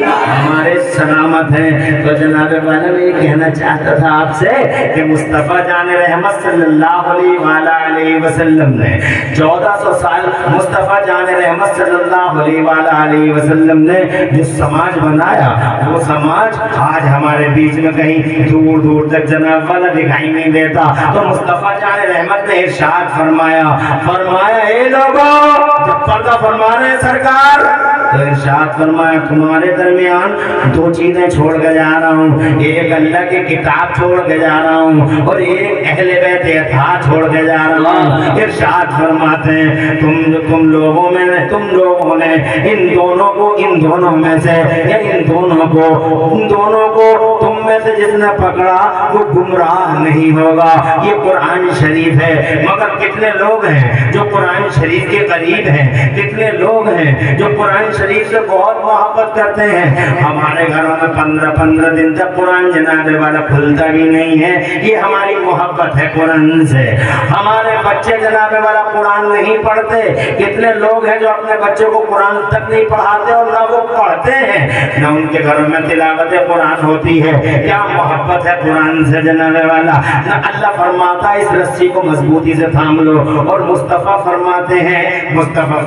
हमारे सलामत हैं। तो जनाब वाला मैं कहना चाहता था आपसे कि मुस्तफ़ा जान रहमत सल्लल्लाहु अलैहि वसल्लम ने 1400 साल, मुस्तफ़ा जान रहमत सल्लल्लाहु अलैहि वसल्लम ने जो समाज बनाया, वो समाज आज हमारे बीच में कहीं दूर दूर तक जनाब वाला दिखाई नहीं देता। तो मुस्तफ़ा जान रहमत ने इरशाद फरमाया, फरमाया ए लोगों, जब पर्दा फरमा रहे हैं सरकार, तो इरशाद फरमाया तुम्हारे दरमियान दो चीजें छोड़ के जा रहा हूँ, एक अल्लाह की किताब छोड़ के जा रहा हूँ, और एक अहले बैत इत्तेहाद छोड़ के जा रहा हूँ। इरशाद फरमाते हैं तुम लोगों ने इन दोनों में से, या इन दोनों को तुम में से जिसने पकड़ा वो गुमराह नहीं होगा। ये कुरान शरीफ है। मगर कितने लोग हैं जो कुरान शरीफ के करीब हैं, कितने लोग हैं जो कुरान शरीफ से बहुत मोहब्बत करते हैं। हमारे घरों में 15 दिन तक कुरान जनाबे वाला खुलता भी नहीं है। ये हमारी मोहब्बत है कुरान से। हमारे बच्चे जनाबे वाला कुरान नहीं पढ़ते। कितने लोग हैं जो अपने बच्चों को कुरान तक नहीं पढ़ाते, और ना वो पढ़ते हैं, ना उनके घरों में तिलावत कुरान होती है। क्या मोहब्बत है कुरान से जनाबे वाला। ना अल्लाह फरमाता है इस रस्सी को मजबूती से थाम लो, और मुस्तफ़ा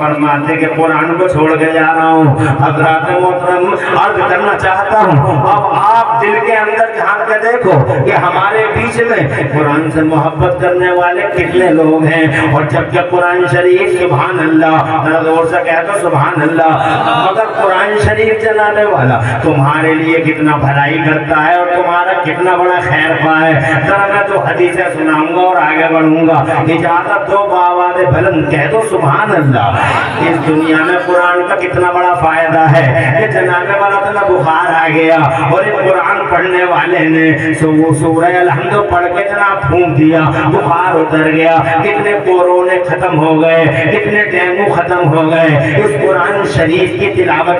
फरमाते कि कुरान को छोड़ के जा रहा हूँ। हज़रात मोहतरम अर्ज करना चाहता हूँ, अब आप दिल के अंदर झांक के देखो कि हमारे बीच में कुरान से मोहब्बत करने वाले कितने लोग हैं। और जब जब कुरान शरीफ, सुभान अल्लाह, जोर से कहते सुभान अल्लाह, मगर कुरान शरीफ जनाबे वाला तुम्हारे लिए कितना भलाई करता है, और तुम्हारा कितना बड़ा खैर पाए। जरा मैं तो हदीसें सुनाऊंगा और आगे बढ़ूंगा। इजाजत दो बावाद बुलंद कह दो सुभान अल्लाह। इस दुनिया में कुरान का कितना बड़ा फायदा है कि जनाबे वाला तो बुखार आ गया, और एक कुरान पढ़ने वाले ने सूरह अलहम्द पढ़ के जनाब फूंक दिया, बुखार उतर गया। कितने कोरोने खत्म हो गए, कितने डेंगू खत्म हो गए इस कुरान शरीफ की तिलावत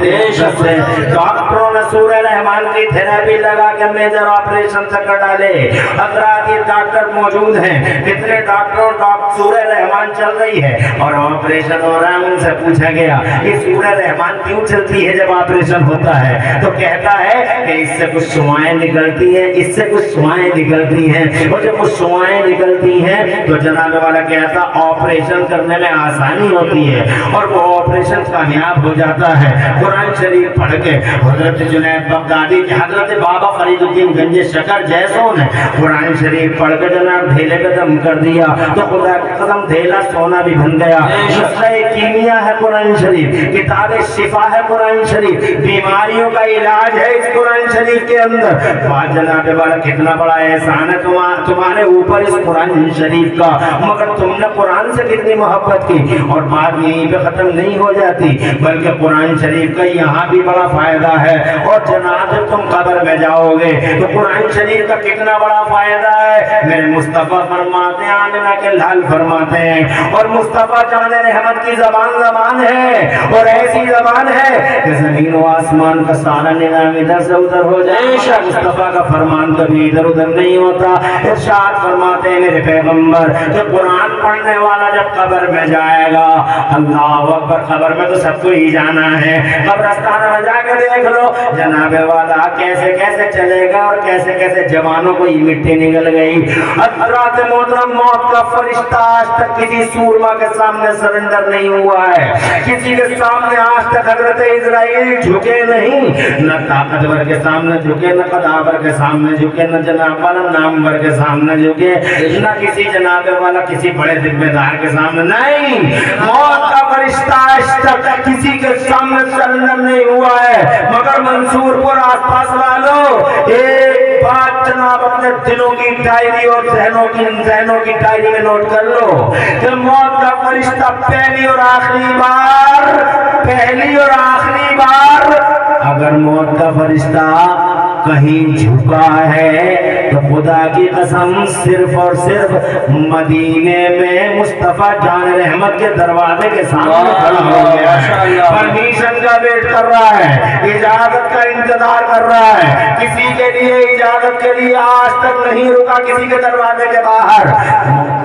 से। डॉक्टरों ने सूरह रहमान की थेरेपी लगा के मेजर ऑपरेशन तक कर डाले। हज़रात ये डॉक्टर मौजूद हैं, कितने डॉक्टरों सूरह रहमान चल रही है और ऑपरेशन हो रहा है। उनसे पूछा गया ये सूरह रहमान क्यों चलती है जब ऑपरेशन होता है, तो कहता है कि इससे कुछ शुआएं निकलती हैं, इससे कुछ शुआएं निकलती हैं, और जब कुछ शुआएं निकलती हैं तो जनाब वाला कहता ऑपरेशन करने में आसानी होती है, और वो ऑपरेशन कामयाब हो जाता है। कुरान शरीफ पढ़ के हजरत जुनैद बगदादी, हजरत बाबा फरीदुद्दीन गंज शकर जैसों ने कुरान शरीफ पढ़ के जनाब ढेले पे दम कर दिया, तो खुदा की कसम ढेला सोना भी बन गया। कीमिया है कुरान शरीफ, किताब शिफा है कुरान शरीफ, बीमारियों का इलाज है इस कुरान शरीफ के अंदर। बात जनाबे वाला कितना बड़ा एहसान है तुम्हारे ऊपर इस कुरान शरीफ का। मगर तुमने कुरान से कितनी मोहब्बत की। और बात यहीं पे खत्म नहीं हो जाती, बल्कि कुरान शरीफ का यहाँ भी बड़ा फायदा है। और जनाब जब तुम कब्र में जाओगे तो कुरान शरीफ का कितना बड़ा फायदा है। मेरे मुस्तफ़ा फरमाते हैं, आमिना के लाल फरमाते हैं, और मुस्तफ़ा जान रहमत की ज़बान है, और ऐसी ज़बान है कि ज़मीन व आसमान का सारा निज़ाम इधर से उधर हो जाए। मुस्तफ़ा का फरमान कभी इधर उधर नहीं होता। इरशाद फरमाते हैं मेरे पैगंबर, जब कुरान पढ़ने वाला जब कब्र में जाएगा, अल्लाह अकबर, कब्र में तो सबको ही जाना है, कब्रिस्तान में जाकर देख लो जनाबे वाला कैसे कैसे चलेगा, और कैसे कैसे जवानों को मिट्टी निकल गई। हज़रात मोहतरम मौत का फरिश्ता आज तक किसी सूरमा के सामने सरेंडर नहीं हुआ है, किसी के सामने आज तक हज़रत इज़राइल झुके नहीं। न ताकतवर के सामने झुके, न कदावर के सामने झुके, न जनाब वाला नामवर के सामने झुके, न किसी जनाब वाला किसी बड़े जिम्मेदार के सामने नहीं। मौत का फरिश्ता आज तक किसी के सामने सरंदर नहीं हुआ है। मगर मंसूरपुर आसपास वालों एक बात जनाब अपने दिलों की डायरी और जहनों की डायरी में नोट कर लो कि मौत का फरिश्ता पहली और आखिरी बार अगर मौत का फरिश्ता कहीं झुका है तो खुदा की कसम सिर्फ और सिर्फ मदीने में मुस्तफा जान रहमत के दरवाजे के सामने खड़ा हो गया। परमिशन का वेट कर रहा है, इजाजत का इंतजार कर रहा है। किसी के लिए इजाजत के लिए आज तक नहीं रुका किसी के दरवाजे के बाहर।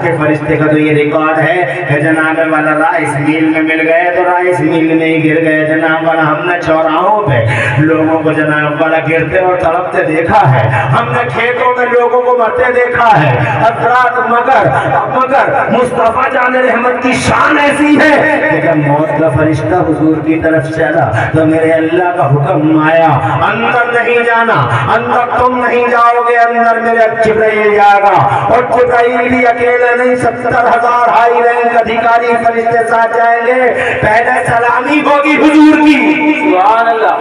के फरिश्ते का तो ये रिकॉर्ड है कि जनाब वाला राइस मिल में मिल गए तो राइस मिल में ही गिर गए। जनाब वाला हमने चौराहों पे लोगों को जनाब वाला गिरते और तड़पते देखा है, हमने खेतों में लोगों को मरते देखा है। हज़रात मगर मुस्तफा जान रहमत की शान ऐसी है कि जब मौत का फरिश्ता हुजूर की तरफ चला तो मेरे अल्लाह का हुक्म आया, अंदर नहीं जाना, अंदर तुम नहीं जाओगे, अंदर मेरे जिब्राइल जाएगा। और जिब्राइल भी अकेले नहीं, 70,000 हाई रैंक अधिकारी फरिश्ते साथ जाएंगे। पहले सलामी होगी हुजूर की। सुभान अल्लाह।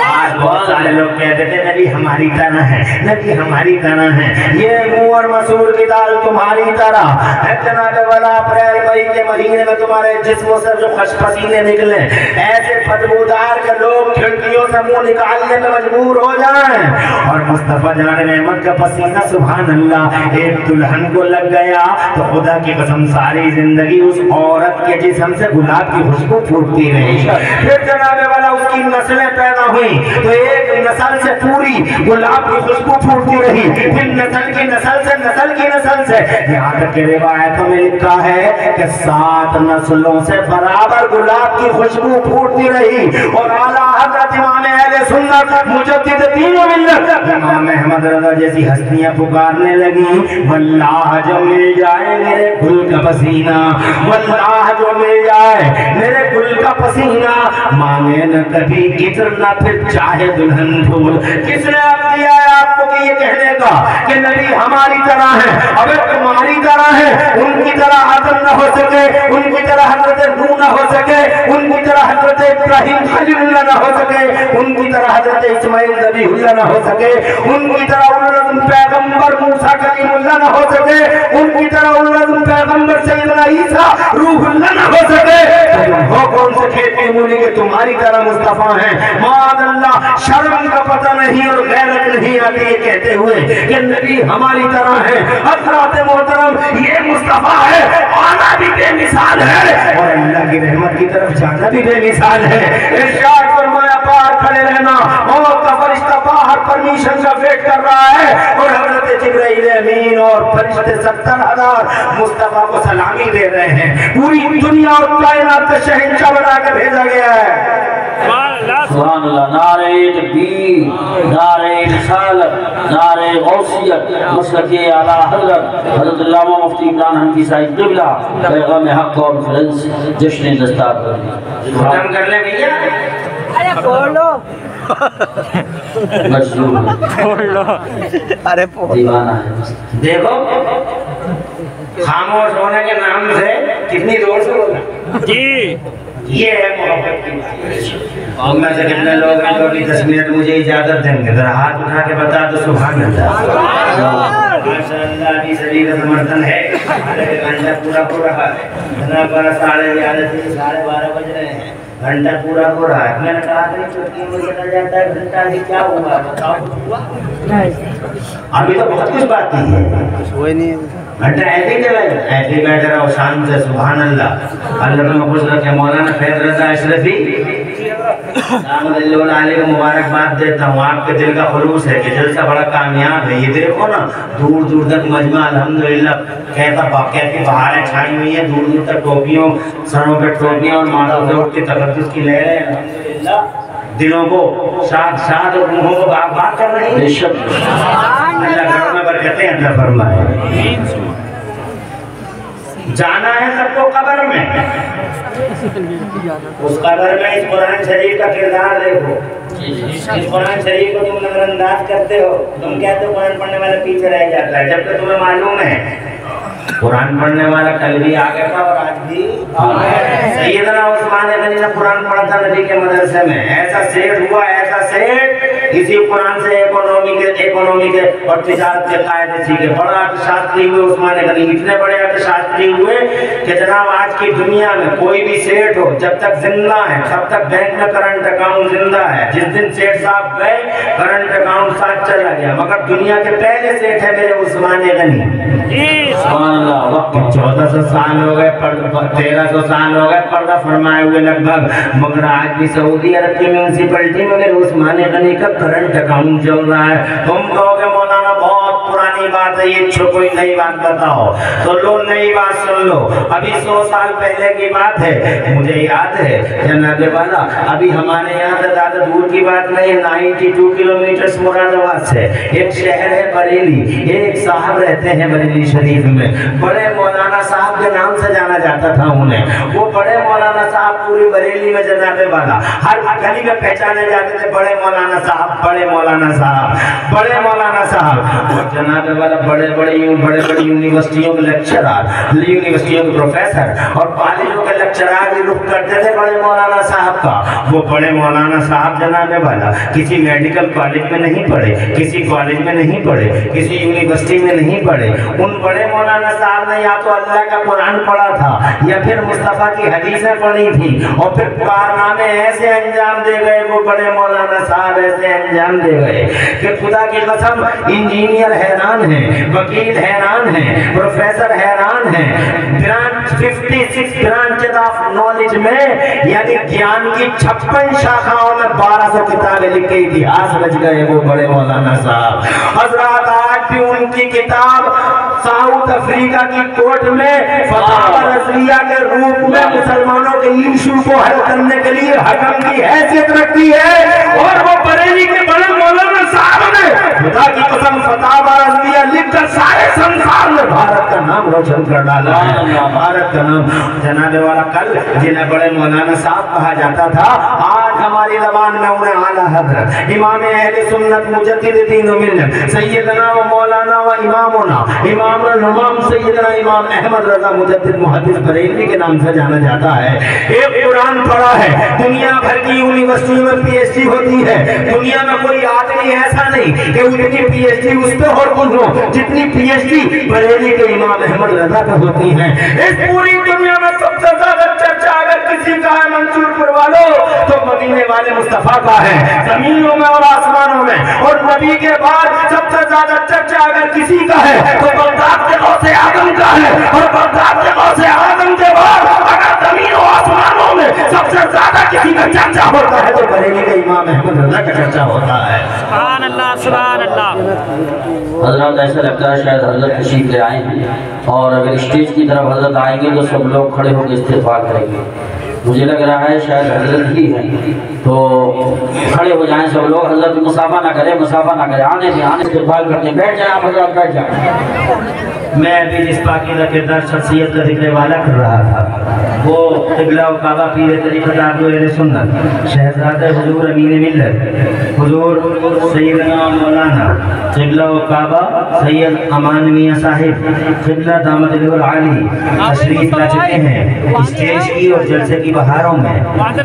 आज बहुत सारे लोग कहते थे नबी हमारी तरह है, नबी हमारी तरह है, ये मुंह और मसूर की दाल तुम्हारी तरह है। जनाब वाला अप्रैल मई के महीने में तुम्हारे जिस्मों से जो खुश पसीने निकले, ऐसे बदबूदार के लोग खिड़कियों से मुंह निकालने में मजबूर हो जाएं। और मुस्तफा जान रहमत का पसीना सुभान अल्लाह एक दुल्हन को लग गया तो खुदा की कसम सारी जिंदगी उस औरत के जिस्म से गुलाब की खुशबू फूटती रही। फिर जनाब वाला उसकी नस्लें पैदा हुई तो एक नस्ल से पूरी गुलाब की खुशबू फूटती रही, फिर नस्ल की नस्ल से यहाँ तक के रिवायतों में लिखा है कि 7 नस्लों से बराबर गुलाब की खुशबू फूटती रही। और आला हज़रत इमाम अहले सुन्नत मुजद्दिद दीन व मिल्लत इमाम अहमद रज़ा जैसी हस्तियां पुकारने लगी, वल्लाह जो मिल जाए मेरे गुल का पसीना, वल्लाह जो मिल जाए मेरे गुल का पसीना, मांगे न कभी कितर न फिर चाहे दुल्हन फूल। किसने आप दिया है आपको कि ये कहने का कि नबी हमारी तरह है? अगर तुम्हारी तरह है, उनकी तरह आदम न हो सके, उनकी तरह हजरत नूह न हो सके, उनकी तरह हजरत इब्राहिम खलीलुल्लाह न हो सके, उनकी तरह हजरत इस्माइल ज़बीहुल्लाह न हो सके, उनकी तरह उल्लुल पैगंबर मूसा कलीमुल्लाह न हो सके, उनकी तरह उल्लुल पैगंबर सैयदना ईसा रूहुल्लाह न हो सके, हो कौन से खेत की मूली के तुम्हारी तरह मुस्तफा है? माअल्लाह शर्म का पता नहीं और गैरत नहीं आती ये कहते हुए कि नबी हमारी तरह है। हज़रत मोहतरम ये मुस्तफा है, आना भी बेमिसाल है और अल्लाह की रहमत की तरफ जाना भी बेमिसाल है। इरशाद फरमाया बाहर खड़े रहना, मौत का फरिश्ता बाहर परमिशन का वेट कर रहा है और हज़रत जिब्राइल अमीन और फरिश्ते 70,000 मुस्तफा को सलामी दे रहे हैं। पूरी दुनिया और कायनात का शहंशाह बना के भेजा गया है। सुभान अल्लाह। नारे तकबीर, नारे रिसालत, नारे गौसियत, मसलके आला हज़रत हज़रत अल्लामा मुफ्ती इमरान हनफी साहिब क़िबला पैग़ाम हक़ कॉन्फ्रेंस जश्न दस्तार खत्म कर ले भैया। अरे बोलो अरे दीवाना है। देखो खामोश होने के नाम से कितनी जोर से बोला जी। ये है मोहब्बत की बात। उनमें से कितने लोग हैं जो 10 मिनट मुझे इजाजत देंगे? जरा हाथ उठा के बता दो सुभान अल्लाह। माशाअल्लाह की शरीर समर्थन है। घंटा पूरा है। इतना बड़ा 11:30 12:30 बज रहे हैं, घंटा पूरा हो रहा है। मैंने कहा था चुटकी में चला जाता है घंटा, अभी क्या हुआ बताओ? अभी तो बहुत कुछ बाकी है, वही नहीं है। घंटा ऐसे ही चला जाए, ऐसे ही बैठ रहा हो शान से सुभान अल्लाह। अल्लाह में खुश रखे। मौलाना फैज रज़ा अशरफी को मुबारकबाद देता हूँ। आपके दिल का खुलूस है कि जलसा बड़ा कामयाब है। ये देखो ना दूर दूर तक मजमा अल्हम्दुलिल्लाह कैसी बहारें छाई हुई है। दूर दूर तक टोपियों, सरों पे टोपियाँ और माथों से उठ के तकद्दुस की लहरें अल्हम्दुलिल्लाह दिलों को शाद और मुंहों को बाग कर रही है। अल्लाह घरों में बरकतें अता फरमाए। जाना है सबको कब्र में। उस कब्र में इस कुरान शरीफ का किरदार देखो। इस कुरान शरीफ को तुम नजरअंदाज करते हो, तुम कहते हो कुरान पढ़ने वाला पीछे रह जाता है, जबकि तुम्हें मालूम है कुरान पढ़ने वाला कल भी आ गया था और आज भी सैयदना उस्मान गनी ने कुरान पढ़ा था नबी के मदरसे में। ऐसा सेठ हुआ, ऐसा सेठ इसी कुरान से इकोनॉमी के और तिजारत के कायदे सीखे। बड़ा अर्थशास्त्री हुए उस्मान गनी, इतने बड़े अर्थशास्त्री हुए कि जनाब आज की दुनिया में कोई भी सेठ हो जब तक जिंदा है तब तक बैंक में करंट अकाउंट जिंदा है। जिस दिन सेठ साहब गए करंट अकाउंट साथ चला गया। मगर दुनिया के पहले सेठ है मेरे उस्मान गनी। 1400 साल हो गए, 1300 साल हो गए पर्दा फरमाए हुए लगभग, मगर आज भी सऊदी अरब की म्यूनिसिपैलिटी में उस्मान गनी का करंट अकाउंट चल रहा है। तुम कहोगे मौलाना बहुत पुरानी बात है, ये कोई नई बात बताओ, तो लो नई बात सुन लो। अभी 100 साल पहले की बात है, मुझे याद है जनाबे वाला, अभी हमारे यहाँ से ज्यादा दूर की बात नहीं है, 92 किलोमीटर मुरादाबाद से एक शहर है बरेली। एक साहब रहते हैं बरेली शरीफ में, बड़े मौलाना साहब के नाम से जाना जाता था उन्हें। वो बड़े मौलाना साहब पूरी बरेली में जनाबे वाला हर गली में पहचाने जाते थे, बड़े मौलाना साहब, बड़े मौलाना साहब, बड़े मौलाना साहब। और जनाबे वाला बड़े बड़े यूनिवर्सिटियों के लेक्चरर, यूनिवर्सिटियों के प्रोफेसर और कॉलेजों के लेक्चरर भी रुख करते थे बड़े मौलाना साहब का। वो बड़े मौलाना साहब जनाबे वाला किसी मेडिकल कॉलेज में नहीं पढ़े, किसी कॉलेज में नहीं पढ़े, किसी यूनिवर्सिटी में नहीं पढ़े। उन बड़े मौलाना साहब ने या तो अल्लाह का कुरान पढ़ा था या फिर मुस्तफा की हदीसें पढ़ी थी और फिर कारनामे ऐसे अंजाम दे गए। वो बड़े मौलाना साहब ऐसे अंजाम दे गए कि खुदा की कसम इंजीनियर हैरान है, वकील हैरान है, प्रोफेसर हैरान है। 56 ब्रांचेस ऑफ नॉलेज में यानी ज्ञान की 56 शाखाओं में 1200 किताबें लिख के इतिहास रच गए वो बड़े मौलाना साहब। हजरत आज भी उनकी किताब साउथ अफ्रीका की कोर्ट में फतवा रज़विया के रूप में मुसलमानों के इशू को हल करने के लिए हकम की हैसियत रखती है। और वो बरेली के बड़े मौलाना साहब ने खुदा की कसम फतवा रज़विया लिखकर सारे संसार में भारत का नाम रोशन कर डाला है। भारत का नाम जनाबे वाला कल जिन्हें बड़े मौलाना साहब कहा जाता था, आज हमारी ज़बान में उन्हें आला हज़रत इमाम अहले सुन्नत मुजद्दिद दीन व मिल्लत सैयदना व मौलाना व इमामुना इमाम सैयदना इमाम अहमद रज़ा मुजद्दिद मुहद्दिस बरेलवी के नाम से जाना जाता है। एक कुरान पढ़ा है, दुनिया भर की यूनिवर्सिटी में पीएचडी होती है। दुनिया में कोई आदमी ऐसा नहीं कि उनकी पीएचडी उस पे और कुछ हो जितनी पीएचडी बरेली के इमाम अहमद रज़ा का होती है। इस पूरी दुनिया में सबसे ज्यादा चर्चा अगर किसी का है मंसूरपुर वालों तो मदीने वाले मुस्तफा का है, जमीनों में और आसमानों में। और नबी के बाद सबसे ज्यादा चर्चा अगर किसी का है तो बगदाद के गौसे आजम का है। और बगदाद के गौसे आजम के बाद अगर जमीन और आसमानों में सबसे ज्यादा किसी का चर्चा होता है तो बरेली के इमाम अहमद रज़ा का चर्चा होता है। सुभान अल्लाह, सुभान अल्लाह। हजरत ऐसा लगता है शायद हजरत तशरीफ ले आए हैं और अगर स्टेज की तरफ हजरत आएंगे तो सब लोग खड़े होकर इस्तेग़फ़ार करेंगे। मुझे लग रहा है शायद हजरत ही हैं, तो खड़े हो जाएं सब लोग। हजरत मुसाफा ना करें, मुसाफा ना करें, आने से आने इस्तेग़फ़ार करते हैं। बैठ जाए आप हजरत, बैठ जाए। मैं अभी जिस पाकीज़ा किरदार शख्सियत का जिक्र वाला कर रहा था वो क़िबला व काबा पीर तरीक़त अहले सुन्नत शहज़ादा हुज़ूर अमीन मिल्लत हुज़ूर सैयदना मौलाना क़िबला व काबा सैयद अमान मियां साहिब क़िबला दामद आली तशरीफ ला चुके हैं। स्टेज की और जलसे की बहारों में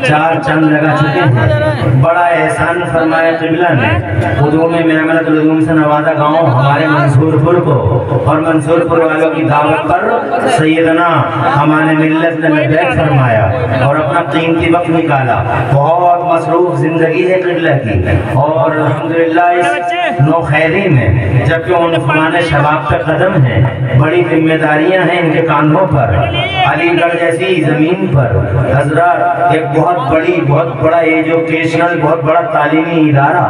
4 चंद लगा चुके हैं। बड़ा एहसान फरमाया क़िबला ने हुज़ूर में मेमनत उलूम से नवादा गाँव हमारे मंसूरपुर को और मंसूरपुर वालों की दावत पर सैयदना हमारे मिल्लत ने बैठ फरमाया और अपना कीमती वक्त निकाला। बहुत मसरूफ जिंदगी है क़िबला की और अल्हम्दुलिल्लाह इस नौखैरी में जबकि उन फलाने शबाब पे कदम है, बड़ी जिम्मेदारियां हैं इनके कांधों पर। अलीगढ़ जैसी ज़मीन पर हज़रत एक बहुत बड़ा एजुकेशनल बहुत बड़ा तालीमी इदारा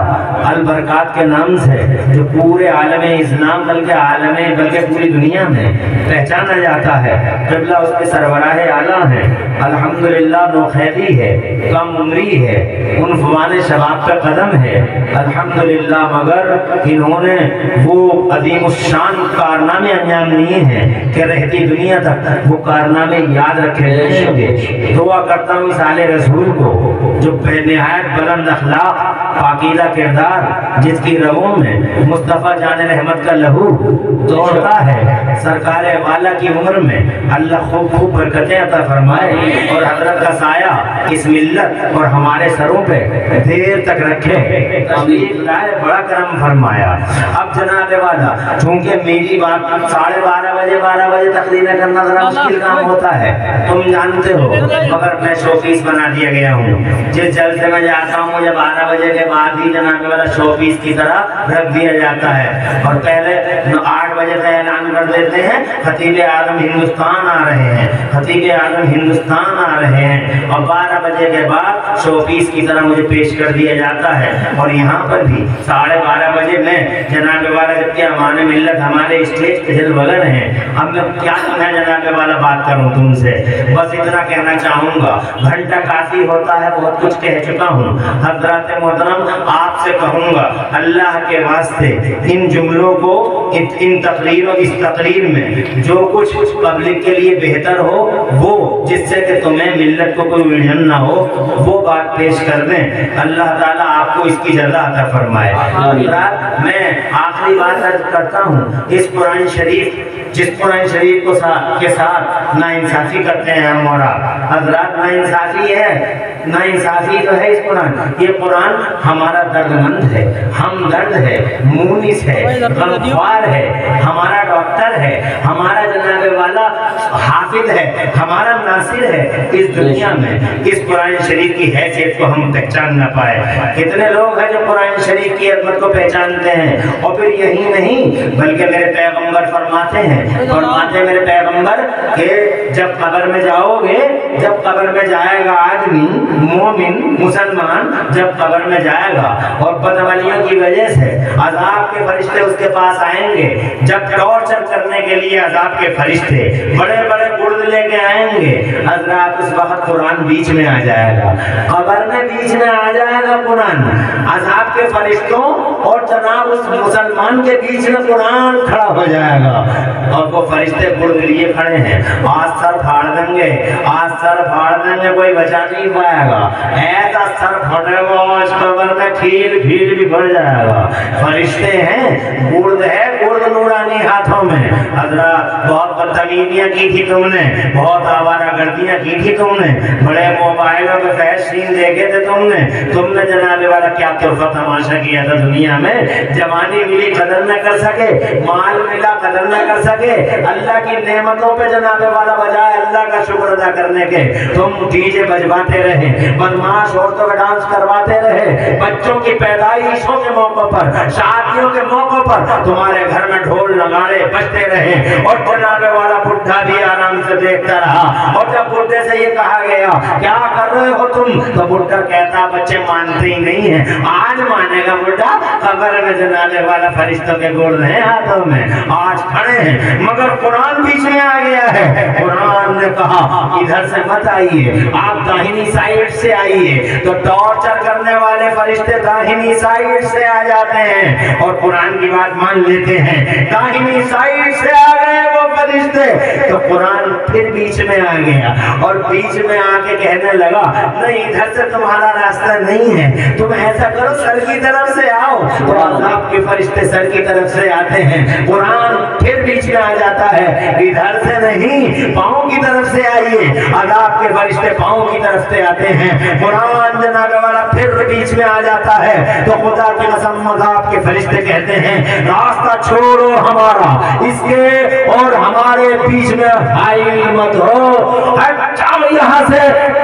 अल बरकात के नाम से जो पूरे आलम इस्लाम बल्कि पूरी दुनिया में पहचाना जाता है। क़िबला उसके सरबराह आला है, अल्हम्दुलिल्लाह नौखैरी है, कम उम्री है, उनफवान शबाब का कदम है अल्हम्दुलिल्लाह, मगर इन्होंने वो अदीम शान कारनामे अंजाम दिए हैं कि रहती दुनिया तक वो कारनामे याद रखे जाएंगे। दुआ करता हूँ इस आले रसूल को जो बेनिहायत बुलंद अखलाक पाकीज़ा किरदार, जिसकी रगों में मुस्तफ़ा जान रहमत का लहू दौड़ता है, सरकार वाला की उम्र में अल्लाह खूब खूब बरकतें अता फरमाए और हजरत का साया इस मिल्लत और हमारे सरों पे देर तक रखे। बड़ा करम फरमाया। अब जनाब वाला, चूंकि मेरी बात 12:30 बजे तकरीर करना जरा मुश्किल काम होता है, तुम जानते हो, मगर मैं शोपीस बना दिया गया हूँ। जिस जलसे में जाता हूँ मुझे 12 बजे के बाद ही जनाब वाला शोपीस की तरह रख दिया जाता है और पहले 8 बजे का ऐलान कर देते हैं खतीब आज़म हिंदुस्तान आ रहे हैं, खतीब आज़म हिंदुस्तान आ रहे हैं, और 12 बजे के बाद शोपीस की तरह मुझे पेश कर दिया जाता है। और यहाँ पर भी 12:30 बजे में जनाब वाला, जबकि हमारे मिल्लत हमारे स्टेज पे जलवगर हैं, अब मैं क्या तुम्हें जनाब वाला बात करूँ तुमसे, बस इतना कहना चाहूँगा, घंटा काफी होता है, बहुत कुछ कह चुका हूँ। हज़रात मोहतरम, आपसे कहूँगा अल्लाह के वास्ते इन जुमलों को, इन तकरीरों, इस तकरीर में जो कुछ पब्लिक के लिए बेहतर हो, वो जिससे कि तुम्हें मिल्लत को कोई उलझन ना हो, वो बात पेश कर दें। अल्लाह ताला आपको इसकी जज़ा अता फरमाए। मैं आखिरी बात अर्ज करता हूँ, इस कुरान शरीफ, जिस कुरान शरीफ को के साथ नाइंसाफ़ी करते हैं हम, और हजरात नाइंसाफ़ी है, नाइंसाफ़ी तो है इस कुरान, ये कुरान हमारा दर्दमंद है, हमदर्द है, मुनीस है, गमख्वार है, हमारा डॉक्टर है, हमारा जनाब वाला हाफिज है, हमारा नासिर है। इस दुनिया में इस कुरान शरीफ की हैसियत को हम पहचान ना पाए। कितने लोग हैं जो कुरान शरीफ की अज़मत को पहचानते हैं, और फिर यही नहीं बल्कि मेरे पैगंबर फरमाते हैं, फरमाते मेरे पैगंबर के जब कब्र में जाओगे, जब कब्र में जाएगा आदमी मोमिन मुसलमान, जब कब्र में जाएगा और बदअमलियों की वजह से अजाब के फरिश्ते उसके पास आएंगे, जब टॉर्चर करने के लिए अजाब के फरिश्ते बड़े बड़े गुर्द लेके आएंगे, हजरात उस वक्त कुरान बीच में आ जाएगा, कब्र में बीच में आ जाएगा कुरान, अजाब के फरिश्तों और जनाब उस मुसलमान के बीच में कुरान खड़ा हो जाएगा, और वो फरिश्ते गुर्द लिए खड़े हैं, आज सर फाड़ देंगे, आज सर फाड़ देंगे, कोई बचा नहीं पाएगा, ऐसा सर फटेगा उस कब्र में खीर खीर भी भर जाएगा। फरिश्ते हैं, गुर्द है, गुर्द नूरानी हाथों में। हजरत बहुत बदतमीजियां की थी तुमने, बहुत आवारागर्दियां की थी तुमने, बड़े मोबाइलों पे फैश सीन देखे थे तुमने जनाबे वाला क्या तोहफा तमाशा किया था दुनिया में। जवानी मिली कदर न कर सके, माल मिला कदर न कर सके, अल्लाह की नेमतों पे जनाबे वाला बजाय अल्लाह का शुक्र अदा करने के तुम डीजे बजवाते रहे, बदमाश औरतों का डांस करवाते रहे, बच्चों की पैदाइशों के मौकों पर, शादियों के मौकों पर तुम्हारे घर में ढोल नगाड़े बजते रहे, और जनाबे वाला बुढ़ा भी आराम से देखता रहा। और जब बुढ़े से ये कहा गया क्या कर रहे हो तुम, तो बुढ़ा कहता बच्चे मानते ही नहीं है, आज मानेगा बुढ़ा, कब्र में जनाबे वाला फरिश्तों के गुर्द हैं हाथों में, आज खड़े हैं, मगर कुरान बीच में आ गया है। कुरान ने कहा इधर से मत आइए, आप दाहिनी साइड से आइए, तो टॉर्चर करने वाले फरिश्ते दाहिनी साइड से आ जाते हैं और कुरान की बात मान लेते हैं। दाहिनी साइड से आ गए वो फरिश्ते, तो कुरान फिर बीच में आ गया और बीच में आके कहने लगा नहीं इधर से तुम्हारा रास्ता नहीं है, तुम ऐसा करो सर की तरफ से आओ, तो अल्लाह के फरिश्ते सर की तरफ से आते हैं। कुरान फिर बीच में आ जाता है, इधर से नहीं पाँव की तरफ से आइए, अल्लाह के फरिश्ते पाँव की तरफ से आते हैं। कुरान जनाबे वाला फिर बीच में आ जाता है, तो खुदा की कसम अल्लाह के फरिश्ते कहते हैं रास्ता छोड़ो हमारा, इसके और हमारे बीच में हाई मत हो, हट जाओ यहाँ से,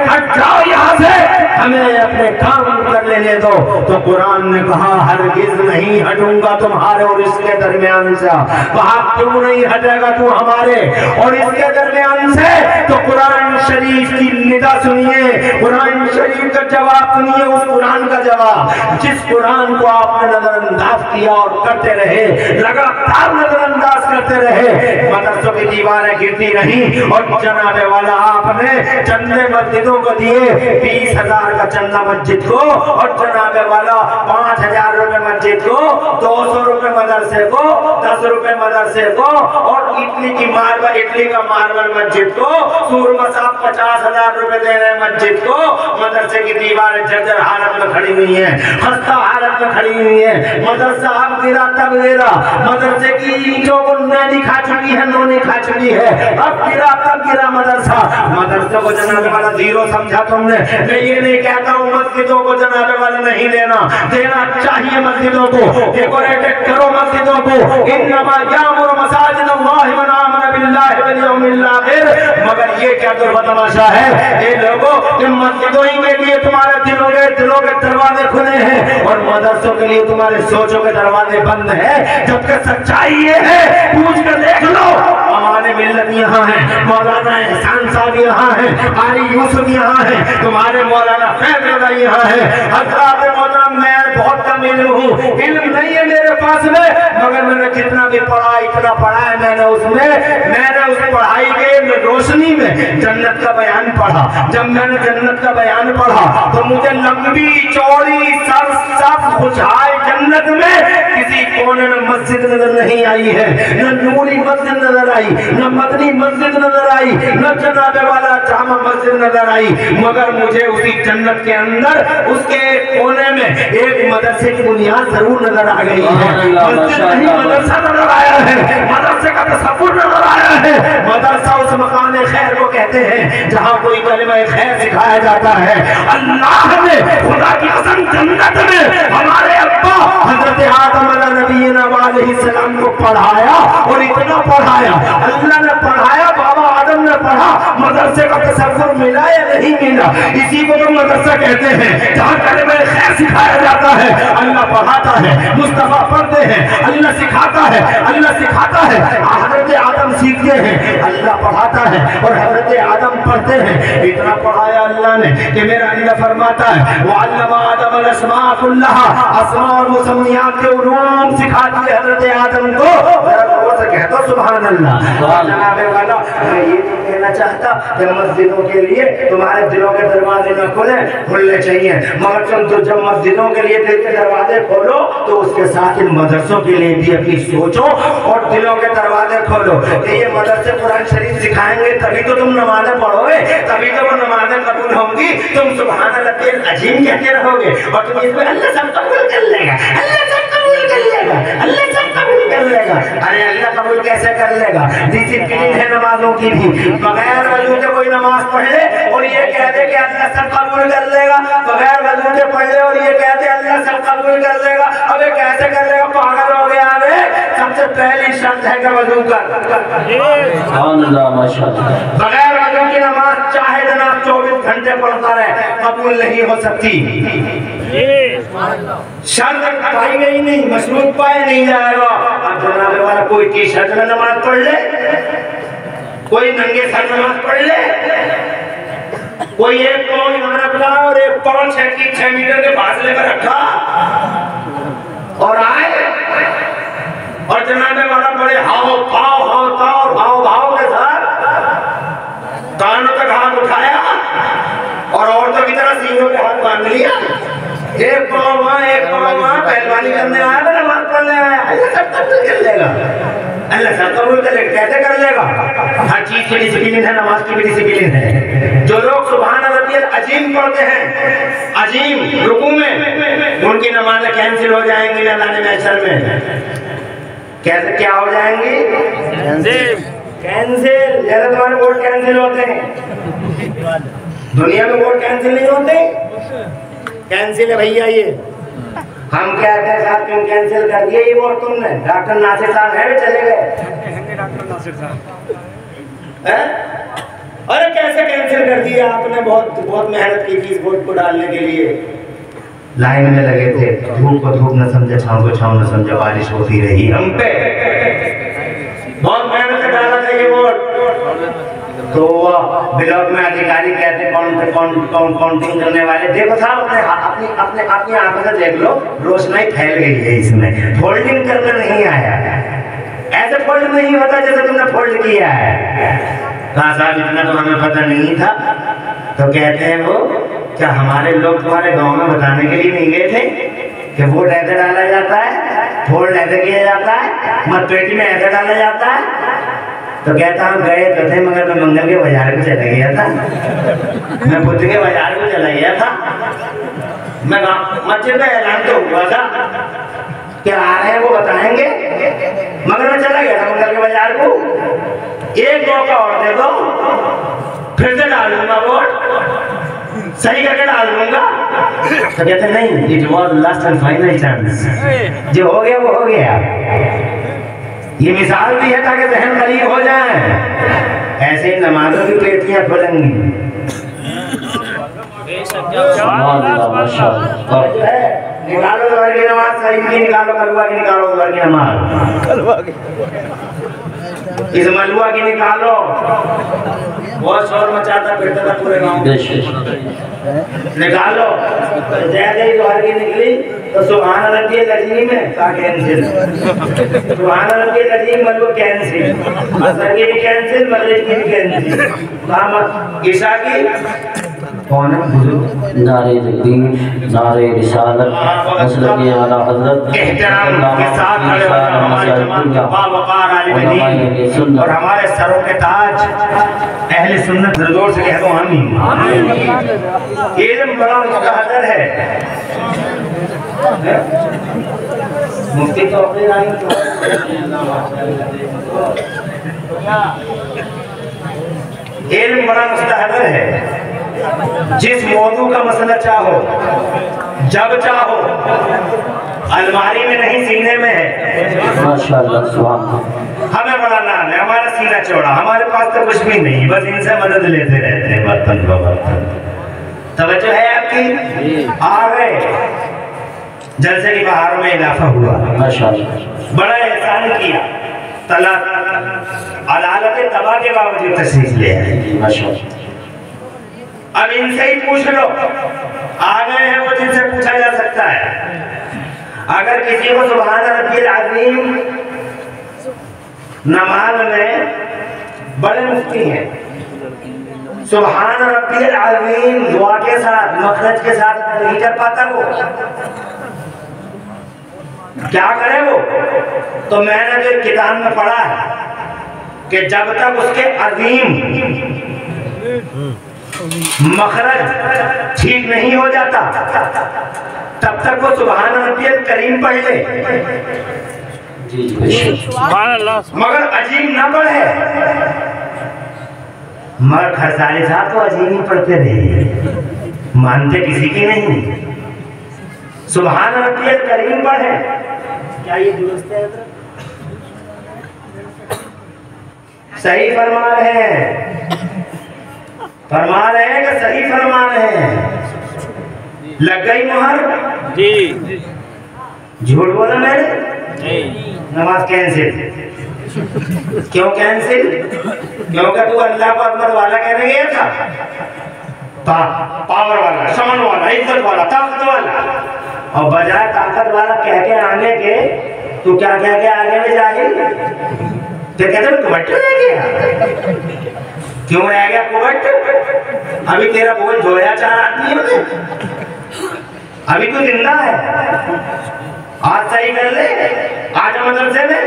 हट जाओ यहाँ से, हमें अपने काम कर लेने दो। तो कुरान ने कहा हरगिज नहीं हटूंगा तुम्हारे और इसके दरमियान से, कहा क्यों नहीं हटेगा तू हमारे और इसके दरमियान से। तो कुरान शरीफ की निदा सुनिए, कुरान शरीफ का जवाब सुनिए, उस कुरान का जवाब जिस कुरान को आपने नजरअंदाज दिया और करते रहे, लगातार नजरअंदाज करते रहे। मदरसों की दीवारें गिरती रही और जनाबे वाला आपने चंदे मस्जिदों को दिए, 20,000 का चंदा मस्जिद को, और जनाबे वाला 5,000 रुपए मस्जिद को, 200 रुपए मदरसे को, 10 रुपए मदरसे को, और इटली का मार्बल मस्जिद को, सूरमा साहब 50,000 रुपए दे रहे हैं मस्जिद को। मदरसे की दीवारें जर्जर हालत में खड़ी हुई है, खस्ता हालत में खड़ी हुई है। मदरसा अब गिरा तब गिरा, मदरसे की ईंटों को नैनी खा चुकी है, नोनी खा चुकी है, अब गिरा तब गिरा मदरसा। मदरसे को जनाबे वाला जीरो समझा तुमने। मैं ये नहीं कहता हूँ मस्जिदों को जनाबे वाला नहीं देना, देना चाहिए मस्जिदों को, डेकोरेटेड करो मस्जिदों को। इन्नमा यामुरु मसाजिदल्लाहि मन आमन बिल्लाहि वल यौमिल आखिर। मगर ये क्या दुर्बतमाशा है ये लोगों कि मस्जिदों ही के लिए तुम्हारे दिलों के दरवाजे खुले हैं और मदरसों के लिए तुम्हारे सोचों के दरवाजे बंद हैं। जबकि सच्चाई ये है, पूछ कर देख लो, हमारे मिल्लत यहाँ है, मौलाना एहसान साहब यहाँ है, कारी यूसुफ यहाँ है, तुम्हारे मौलाना फैज रज़ा यहाँ है। हज़रात मोहतरम, मैं बहुत कम इल्म हूँ, इल्म नहीं है मेरे पास में, मगर मैंने जितना भी पढ़ा इतना पढ़ा है मैंने उस पढ़ाई के रोशनी में जन्नत का बयान पढ़ा। जब मैंने जन्नत का बयान पढ़ा तो मुझे लंबी चौड़ी सब खुशहाल जन्नत में किसी कोने में मस्जिद नजर नहीं आई है, न नूरी मस्जिद नजर आई, न मदनी मस्जिद नजर आई, न जनाबे वाला जामा मस्जिद नजर आई। मगर मुझे उसी जन्नत के अंदर उसके कोने में एक मदरसे की बुनियाद जरूर नजर आ गई है। मस्जिद नहीं, मदरसा नजर आया है, मदरसे का तसव्वुर नजर आया है। मदरसा उस मकाम खैर को कहते हैं जहाँ कोई कलिमा खैर सिखाया जाता है। अल्लाह ने खुदा की कसम जन्नत में हमारे अब्बा हजरत आदम नबीना अलैहिस्सलाम को पढ़ाया और इतना पढ़ाया, अल्लाह ने पढ़ाया, बाबा आदम ने पढ़ा। मदरसे का तसव्वुर मिला या नहीं मिला? इसी को तो मदरसा कहते हैं जहाँ कलिमा खैर सिखाया जाता है। अल्लाह पढ़ाता है, मुस्तफा पढ़ते हैं, अल्लाह सिखाता है, अल्लाह सिखाता है, हजरत आदम सीखते हैं, अल्लाह पढ़ाता है और हजरत आदम पढ़ते हैं। इतना पढ़ाया अल्लाह ने कि मेरा अल्लाह फरमाता है वअल्लमा आदम अल-अस्मा कुल्लहा, अस्मा और मुसम्मियात के उलूम सिखा दिए हजरत आदम को। जरा से कह दो सुभान अल्लाह। जनाबे वाला, मैं ये नहीं कहना चाहता कि मस्जिदों के लिए तुम्हारे दिलों के दरवाजे न खुलने चाहिए, मगर तुम तो जब मस्जिदों के लिए दिल के दरवाजे खोलो तो उसके साथ इन मदरसों के लिए भी अपनी सोचो और दिलों के दरवाजे खोलो। ये मदरसे कुरान शरीफ सिखाएंगे तभी तो तुम नमाज़ें पढ़ोगे, तभी तो वो नमाज़ें कबूल होंगी। तुम सुभान अल्लाह अजीम कहते रहोगे और तुम इसमें अल्लाह सब कबूल कर लेगा, अल्लाह सब कबूल कर लेगा, अल्लाह सब कबूल कर लेगा। अरे अल्लाह कबूल कैसे कर लेगा? डिसिप्लिन है नमाजों की भी, बगैर वजू के कोई नमाज पढ़ ले और ये कह दे कि अल्लाह सब कबूल कर लेगा, बगैर वजू के पढ़ ले और ये कह दे अल्लाह सब कबूल कर लेगा। अबे कैसे कर लेगा? पागल हो गया। सबसे पहली शर्त है कि वजू कर, बगैर वजू की नमाज चाहे जनाब 24 घंटे पढ़ता रहे कबूल नहीं हो सकती। शर्त पाई गई नहीं, मशरूत पाए नहीं जाएगा। अब जनाबे वाला कोई टी शर्ट में नमाज पढ़ ले, कोई नंगे सर नमाज पढ़ ले, कोई एक पाँव यहाँ रखा और एक पाँव 6 मीटर के फासले पर रखा और आए और जनाबे वाला बड़े हाव भाव के साथ कानों तक हाथ उठाया और औरतों की तरह सीनों पे हाथ बांध लिया। एक पाँव वहाँ पहलवानी करने आया था, नमाज पढ़ने आया। अल्लाह सब कबूल कर लेगा, अल्लाह सब कबूल कर लेगा। कैसे कर लेगा? हर चीज की डिसिप्लिन है, नमाज की भी डिसिप्लिन है। जो लोग सुभान रब्बियल अजीम पढ़ते हैं, अजीम रुकू में, उनकी नमाज़ें कैंसिल हो जाएंगी अल्लाह ने महशर में। कैसे क्या हो जाएंगी? कैंसिल। जैसे तुम्हारे वोट कैंसिल होते हैं, दुनिया में वोट कैंसिल नहीं होते, कैंसिल है भैया। ये हम कहते हैं साहब क्यों कैंसिल कर दिए ये वोट तुमने? डॉक्टर नासिर साहब है, चले गए। डॉक्टर नासिर साहब अरे कैसे कैंसिल कर दिया आपने? बहुत मेहनत की थी इस वोट को डालने के लिए, लाइन में लगे थे, धूप को धूप न समझे, छाँव को छाँव न समझे, बारिश होती रही हम पे, बहुत मेहनत से डाला था ये वोट। तो ब्लॉक में अधिकारी कहते हैं काउंटिंग करने वाले, देखो साहब अपने अपने अपनी आंखों से देख लो, रोशनाई फैल गई है इसमें। फोल्डिंग करने नहीं आया, ऐसे फोल्ड नहीं होता जैसे तुमने फोल्ड किया है। कहा साहब इतना तो हमें पता नहीं था। तो कहते हैं वो क्या हमारे लोग तुम्हारे गांव में बताने के लिए नहीं गए थे कि वोट ऐसे डाला जाता है, फोल्ड ऐसे किया जाता है, मतपेटी में ऐसे डाला जाता है? तो कहता हम गए तो थे, मगर मैं मंगल के बाजार को चला गया था, मैं बुद्ध के बाजार को चला गया था, मैं मस्जिद में ऐलान तो हुआ था क्या आ रहे हैं वो बताएंगे, मगर मैं चला गया था मंगल के बाजार को। एक मौका और दे दो, फिर से डाल दूंगा वोट, सही करके डाल दूंगा। तो कहते नहीं, it was last and final chance, जो हो गया वो हो गया। ये मिसाल भी है ताकि जहन करीब हो जाए। ऐसे नमाजों की पेटियां खुलेंगी। निकालो दोहर की नमाज, सही की निकालो, कलवा की निकालो, दोहर की नमाज, इस मलुआ की निकालो। बहुत शोर मचाता फिरता था पूरे गांव में, निकालो। जैसे ही दोहर की निकली तो सुभान रब्बियल अज़ीम में का कैंसिल, सुभान रब्बियल अज़ीम मलुआ कैंसिल, असर की भी कैंसिल, मगरिब की भी कैंसिल, ईशा की कौन है बुजुर्ग? नारे तकबीर, नारे रिसालत, मसलक आला हज़रत, एहतराम के साथ खड़े होना हमारे जमात के बावकार आलिम दीन और हमारे सरों के ताज अहले सुन्नत, जोर से कह दो आमीन। इल्म बड़ा मुक़द्दर है। मुफ्ती तो अपने लाइन इल्म बड़ा मुस्तहदर है। जिस मौजू का मसला चाहो, जब चाहो, अलमारी में नहीं सीने में है। माशाअल्लाह, सुभान अल्लाह। हमें बड़ा नाम है, हमारा सीना चौड़ा, हमारे पास तो कुछ भी नहीं, बस इनसे मदद लेते रहते हैं बर्तन को बर्तन। तवज्जो है आपकी? आ गए जलसे की बहारों में इजाफा हुआ, माशाअल्लाह, बड़ा एहसान किया। तलाक अदालत तबाह के बावजूद तशरीफ ले आए, माशाअल्लाह। अब इनसे ही पूछ लो, आ गए हैं वो जिनसे पूछा जा सकता है। अगर किसी को सुभान रब्बियल अज़ीम नमाज में, बड़े मुफ्ती हैं, सुभान रब्बियल अज़ीम दुआ के साथ, मखरज के साथ नहीं कर पाता वो, क्या करे वो? तो मैंने जो किताब में पढ़ा है कि जब तक उसके अज़ीम मखरज ठीक नहीं हो जाता तब तक वो सुभान रब्बियल करीम पढ़ ले, मगर अजीम ना पढ़े। मगर खरसाली साहब तो अजीम ही पढ़ते रहे, मानते किसी की नहीं। सुभान रब्बियल करीम पढ़े, क्या ये दुरुस्त है? सही फरमा रहे हैं, फरमा रहे हैं कि सही फरमा रहे हैं। लग गई मुहर जी, झूठ बोला मैंने? नमाज कैंसिल। क्यों कैंसिल? क्योंकि तू अल्लाह को अकबर वाला कहने गया था, पावर वाला, शान वाला, इज्जत वाला, ताकत वाला, और बजाय ताकत वाला कह के आने के तू क्या कह के आगे में जाहिल? तो कहते हैं कुबट रह गया। क्यों रह गया कुबट? अभी तेरा बोझ धोया 4 आदमी में, अभी तू जिंदा है। आज सही कर ले, आज मदरसे में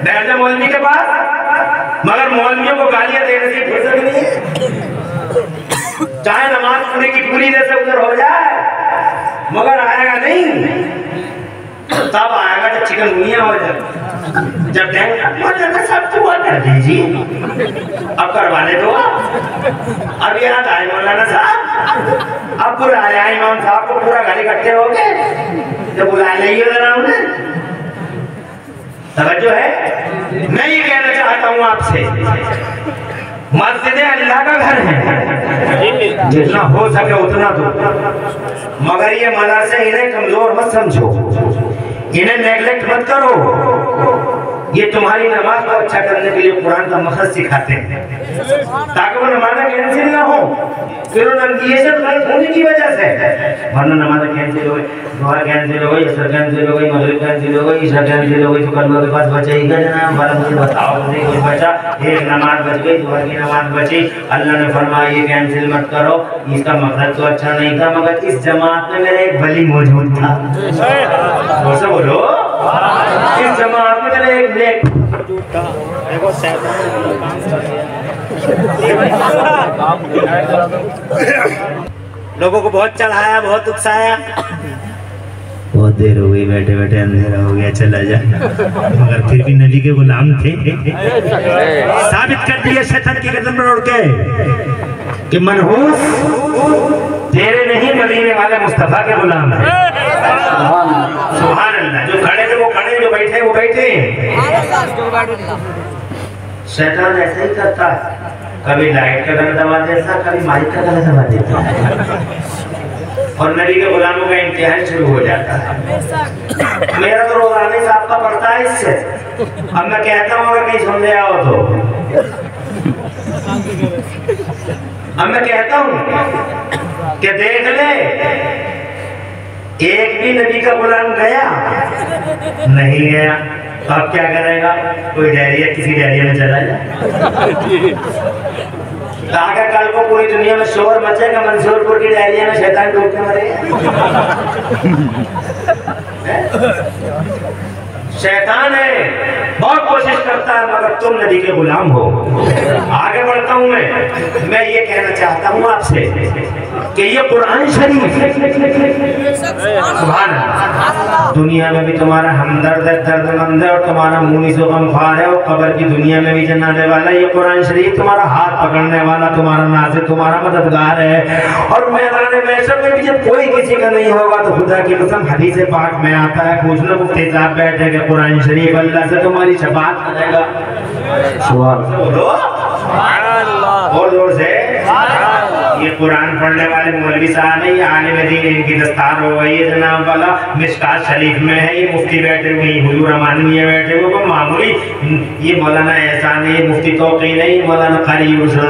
बैठ जा मौलवी के पास, मगर मौलवियों को गालियां देने की फुर्सत नहीं है। चाहे नमाज पूरी की पूरी जैसे उधर हो जाए, मगर आएगा नहीं। तब आएगा जब चिकनगुनिया हो जाए, जब डेंगू सब दुआ कर दीजिए, अब करवा ले दो। अब याद आए मौलाना साहब, अब बुला लिया इमाम साहब को, पूरा घर इकट्ठे हो गए, जब बुला लिया जरा उन्हें। तवज्जो है? मैं ये कहना चाहता हूँ आपसे, मस्जिद अल्लाह का घर है, जितना हो सके उतना दो, मगर ये मदरसे इन्हें कमजोर मत समझो, इन्हें नेगलेक्ट मत करो। ये तुम्हारी नमाज को अच्छा करने के लिए कुरान का मखरज सिखाते हैं ताकि वो नमाज कैंसिल ना हो। फिर ये सब गलत होने की वजह से, वरना नमाज कैंसिल हो गई, दुआ कैंसिल हो गई, असर कैंसिल हो गई, मगरिब कैंसिल हो गई, ईशा कैंसिल हो गई, तो कल के पास बचेगा जनाब वाला मुझे बताओ, नहीं कुछ बचा, एक नमाज बच गई, दुआ की नमाज बची। अल्लाह ने फरमाया ये कैंसिल मत करो, इसका मकसद तो अच्छा नहीं था, मगर इस जमात में मेरा एक वली मौजूद था। बोलो इस जमात में मेरा एक नेक लोगों को बहुत चढ़ाया, बहुत उकसाया, बहुत देर हो गई, बैठे बैठे अंधेरा हो गया, चला जा, मगर फिर भी नबी के गुलाम थे। साबित कर दिया शैतान की गर्दन पर उड़ के कि मनहूस तेरे नहीं मदीने वाले मुस्तफा के गुलाम है। सुभान अल्लाह। जो खड़े थे वो खड़े, जो बैठे वो बैठे। शैतान ऐसा ही करता है, कभी लाइट का गला दबा देता, कभी माइक का गला दबा देता, और नबी के गुलामों का इम्तिहान शुरू हो जाता है। मेरा तो रोजाना साहब का पड़ता है इससे। अब मैं कहता हूँ अगर कहीं सुन ले आओ तो, अब मैं कहता हूँ कि देख ले, एक भी नबी का गुलाम गया नहीं गया, अब क्या करेगा? कोई डायरिया, किसी डायरिया में चला जाए, ताकि कल को पूरी दुनिया में शोर मचेगा, मंसूरपुर की डायरिया में शैतान डूब के मरेगा। शैतान है, बहुत कोशिश करता है, मगर तुम नबी के गुलाम हो। आगे बढ़ता हूँ मैं ये कहना चाहता हूँ आपसे कि ये कुरान शरीफ सुभान अल्लाह, दुनिया में भी तुम्हारा हमदर्द है, दर्दमंद है, और तुम्हारा मुनीस व गमख्वार है, और कब्र की दुनिया में भी जन्नत वाला। ये कुरान शरीफ तुम्हारा हाथ पकड़ने वाला, तुम्हारा नाज़िर, तुम्हारा मददगार है। और मैदान महशर में भी जब कोई किसी का नहीं होगा तो खुदा की कसम हदीस पाक में आता है, पूछना मुफ्ती साहब बैठेगा, कुरान शरीफ अल्लाह से तुम्हारी शफाअत करेगा। बोलो और जोर से। ये कुरान पढ़ने वाले मौलवी साहब है, ये आलिम दीन, इनकी दस्तार हो गई है जनाब वाला, मिशकात शरीफ में है, ये मुफ्ती बैठे हुए, हुजूर अमानी बैठे हुए, वो मामूली, ये मौलाना एहसान है, ये मुफ्ती तौक़ी नहीं, मौलाना कारी यूसुफ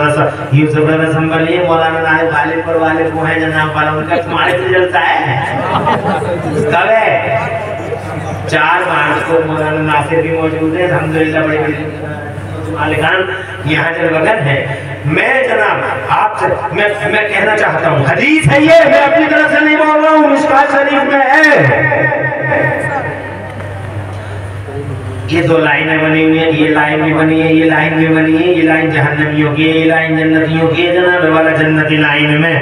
रज़ा संभली है, मौलाना नाहिद गालिब पर वाले वो है जनाब वाला, उनका तुम्हारे से जलता है कब है? 4 मार्च को मौलाना नासिर भी मौजूद है, अल्हम्दुलिल्लाह बड़ी मालिकान यहाँ जलवगर है। मैं जनाब आपसे मैं कहना चाहता हूँ, हदीस है ये, मैं अपनी तरफ से नहीं बोल रहा हूँ, मिशकात शरीफ में है। ये 2 लाइनें बनी हुई हैं, ये लाइन भी बनी है, ये लाइन भी बनी है, ये लाइन जहन्नमियों की है, ये लाइन जन्नतियों की है। जनाब वाला जन्नती लाइन में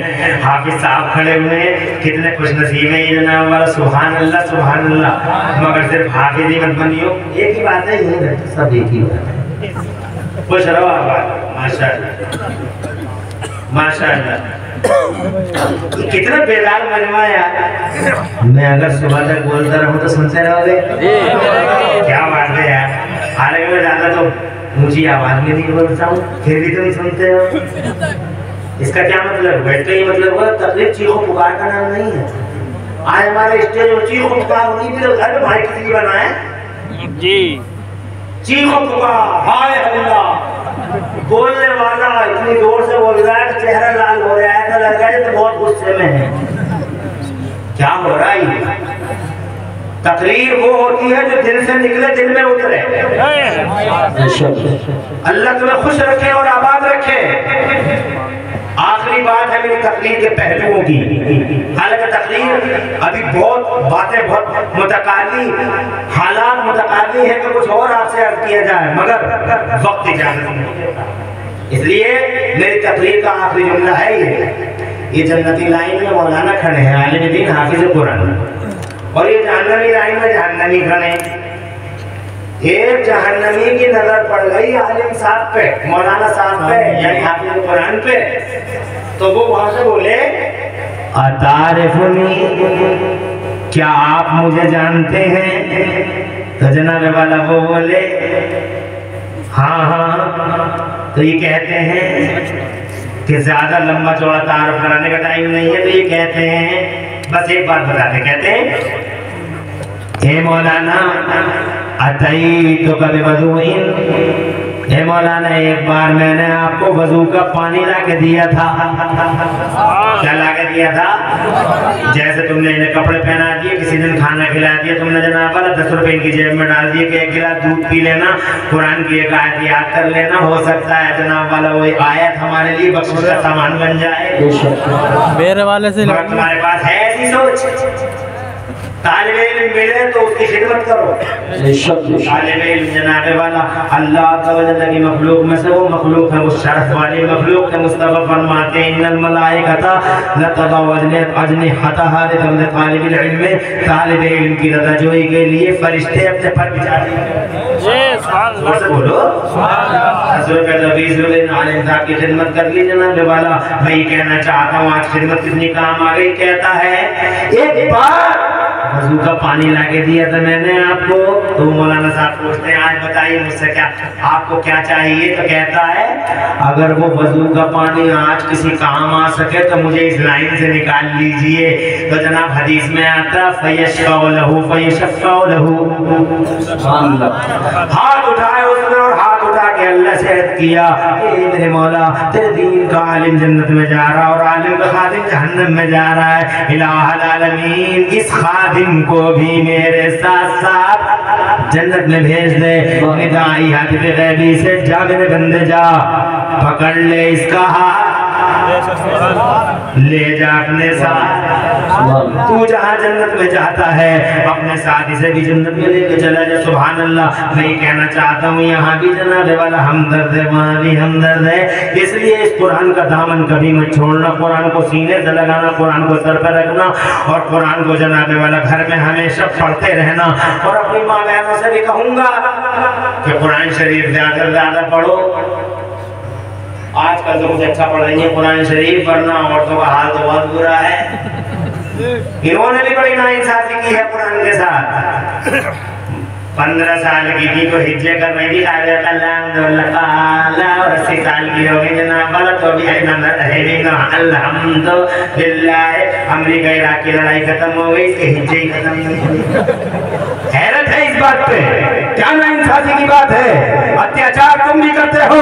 हाफिज साहब खड़े हुए हैं, कितने खुश नसीब है ये जनाब वाला, सुभान अल्लाह सुभान अल्लाह। मगर सिर्फ हाफिज ही मत बनियो, एक ही बात है, ये सब एक ही बात है। खुश रहो आप, माशाअल्लाह माशाअल्लाह। कितना बेदार मजमा यार। मैं अगर सुबह तक बोलता रहूं तो सुनते रहोगे? क्या बात है यार। हालांकि मैं ज्यादा तो ऊंची आवाज में नहीं बोलता हूँ, फिर भी तुम सुनते हो। इसका क्या मतलब? बैठते ही मतलब हुआ तकलीफ चीखो पुकार का नाम नहीं है। आज हमारे स्टेज में चीखो पुकार होनी, फिर घर में भाई किसी बनाए जी, चीखो पुकार, हाय अल्लाह। बोलने वाला इतनी जोर से बोल रहा है, चेहरा लाल हो रहा है, ऐसा लग रहा है तो बहुत गुस्से में है। क्या हो रहा है? तकरीर वो होती है जो दिल से निकले, दिल में उतरे। अल्लाह तुम्हें खुश रखे और आबाद रखे। आखिरी बात है मेरी तकरीर के पहलुओं की। हालांकि तकरीर अभी बहुत बातें, बहुत मुतकाली हालात मुतकाली है कि कुछ और आपसे अर्ज किया जाए, मगर वक्त इजाजत नहीं देता। इसलिए मेरी तकरीर का आखिरी जुमला है ये जन्नती लाइन में मौलाना खड़े हैं, आलिम दीन हाफिज कुरान, और ये जहन्नमी लाइन में जहन्नमी खड़े। एक जहन्नमी की नजर पड़ गई आलिम साहब पे, मौलाना साहब पे, यानी हाफिज कुरान पे, तो वो वहां से बोले, अतारिफुनी, क्या आप मुझे जानते हैं? तो जनाब वाला वो बोले, हाँ हाँ। तो ये कहते हैं कि ज्यादा लंबा चौड़ा तारुफ कराने का टाइम नहीं है, तो ये कहते हैं, बस एक बात बताते, कहते हैं, हे मौलाना तो कभी वज़ूइन, हे मौलाना एक बार मैंने आपको वजू का पानी ला के दिया था। क्या ला के दिया था? जैसे तुमने इन्हें कपड़े पहना दिए, किसी दिन खाना खिला दिया, तुमने जनाब वाला 10 रुपए इनकी जेब में डाल दिए कि एक गिलास दूध पी लेना, कुरान की एक आयत याद कर लेना, हो सकता है जनाब वाला वही आयत हमारे लिए बख्शिश का सामान बन जाए। मेरे वाले से तुम्हारे पास है ऐसी सोच? तालिबे इल्म मिले तो उसकी खिदमत करो। तालिबे इल्म जनाबे वाला अल्लाह ताला की मखलूक में से वो मखलूक है, वो शरफ वाली मखलूक है। मुस्तफा फरमाते हैं इन्नल मलाइकता लतदउ अजनिहतहा लितालिबिल इल्म, तालिबे इल्म की रज़ाजोई के लिए फरिश्ते अपने पर बिछाते हैं। सुभान अल्लाह बोलो। हज़रत नबी आलिम साहब की खिदमत कर ली जनाबे वाला। मैं ये कहना चाहता हूँ आज खिदमत कितनी काम आ गई। कहता है एक बार वजू का पानी लाके दिया था मैंने आपको, तो मौलाना साहब पूछते हैं आज बताइए मुझसे क्या आपको क्या चाहिए? तो कहता है अगर वो वजू का पानी आज किसी काम आ सके तो मुझे इस लाइन से निकाल लीजिए। तो जनाब हदीस में आता फयशफ़अ लहू फयशफ़अ लहू, हाथ उठाए उसने और हाथ उठा के अल्लाह से अर्ज़ किया मेरे मौला तेरे दीन का आलिम जन्नत में जा रहा और आलिम का खादिम जहन्नम में जा रहा है, इलाहुल आलमीन इस खादिम को भी मेरे साथ साथ जन्नत में भेज दे। निदाई हातिफ गैबी से जा मेरे बंदे जा, पकड़ ले इसका हाथ, ले जा अपने साथ। तू जहाँ जन्नत में जाता है अपने साथ इसे भी जन्नत में लेके चला जा। सुभान अल्लाह। मैं ये कहना चाहता हूँ यहाँ भी जनाबे वाला हमदर्द है, वहाँ भी हमदर्द है। इसलिए इस कुरान का दामन कभी मत छोड़ना, कुरान को सीने से लगाना, कुरान को सर पर रखना और कुरान को जनाबे वाला घर में हमेशा पढ़ते रहना। और अपनी माँ बहनों से भी कहूँगा कि कुरान शरीफ ज्यादा से ज्यादा पढ़ो। आजकल तो कुछ अच्छा पढ़ रही है कुरान शरीफ, वरना औरतों का हाल तो बहुत बुरा है। इन्होंने भी बड़ी नाइंसाफी की है कुरान के साथ। 15 साल की थी तो हिज्जे कर रही थी, 80 साल की हो गई जनाब वाला तो भी अल्हम्दुलिल्लाह अमेरिका इराक की लड़ाई खत्म हो गई, इसके हिज्जे ही खत्म नहीं हुए। हैरत है इस बात पे, क्या नाइंसाफी की बात है। अत्याचार तुम भी करते हो,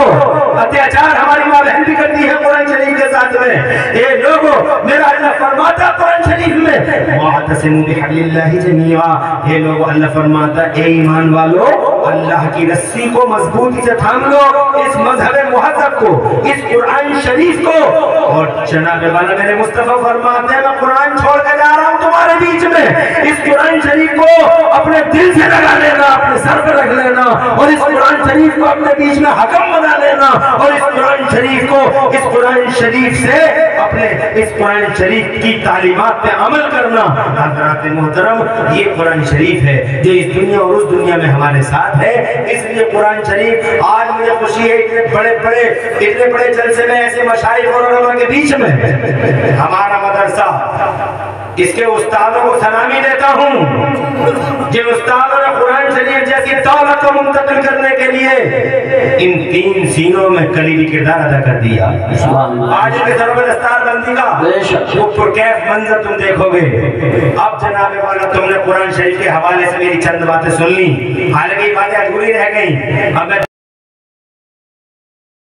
अत्याचार हमारी माँ बहन भी करती है कुरान शरीफ के साथ में। ये लोगों मेरा अल्लाह फरमाता कुरान शरीफ में वातसिमू बिहब्लिल्लाहि जमीआ, ये लोग अल्लाह फरमाता ए ईमान वालों अल्लाह की रस्सी को मजबूती से थाम लो, इस मजहब मुहज्जब को, इस कुरान शरीफ को। और जनाबे वाला मेरे मुस्तफा फरमाते हैं मैं कुरान छोड़ के जा रहा हूँ तुम्हारे बीच में, इस कुरान शरीफ को अपने दिल से लगा लेना, अपने सर पर रख लेना और इस कुरान शरीफ को अपने बीच में हकम बना लेना और इस कुरान शरीफ को, इस कुरान शरीफ से अपने इस कुरान शरीफ की तालीमात पे अमल करना। हज़रात मोहतरम ये कुरान शरीफ है जो इस दुनिया और उस दुनिया में हमारे साथ है। इसलिए कुरान शरीफ आज मुझे खुशी है इतने बड़े जलसे में ऐसे मशाइख और उलमा के बीच में हमारा मदरसा, इसके उस्तादों को सलामी देता हूँ जिन उस्तादों ने कुरान शरीफ जैसी दौलत को मुंतकिल करने के लिए इन 3 सीनों में कलीदी किरदार अदा कर दिया। आज के दरबार बंदी का वो पुरकैफ मंजर तुम देखोगे। अब जनाबे वाला तुमने कुरान शरीफ के हवाले से मेरी चंद बातें सुन ली, हालांकि बातें अधूरी रह गई। अब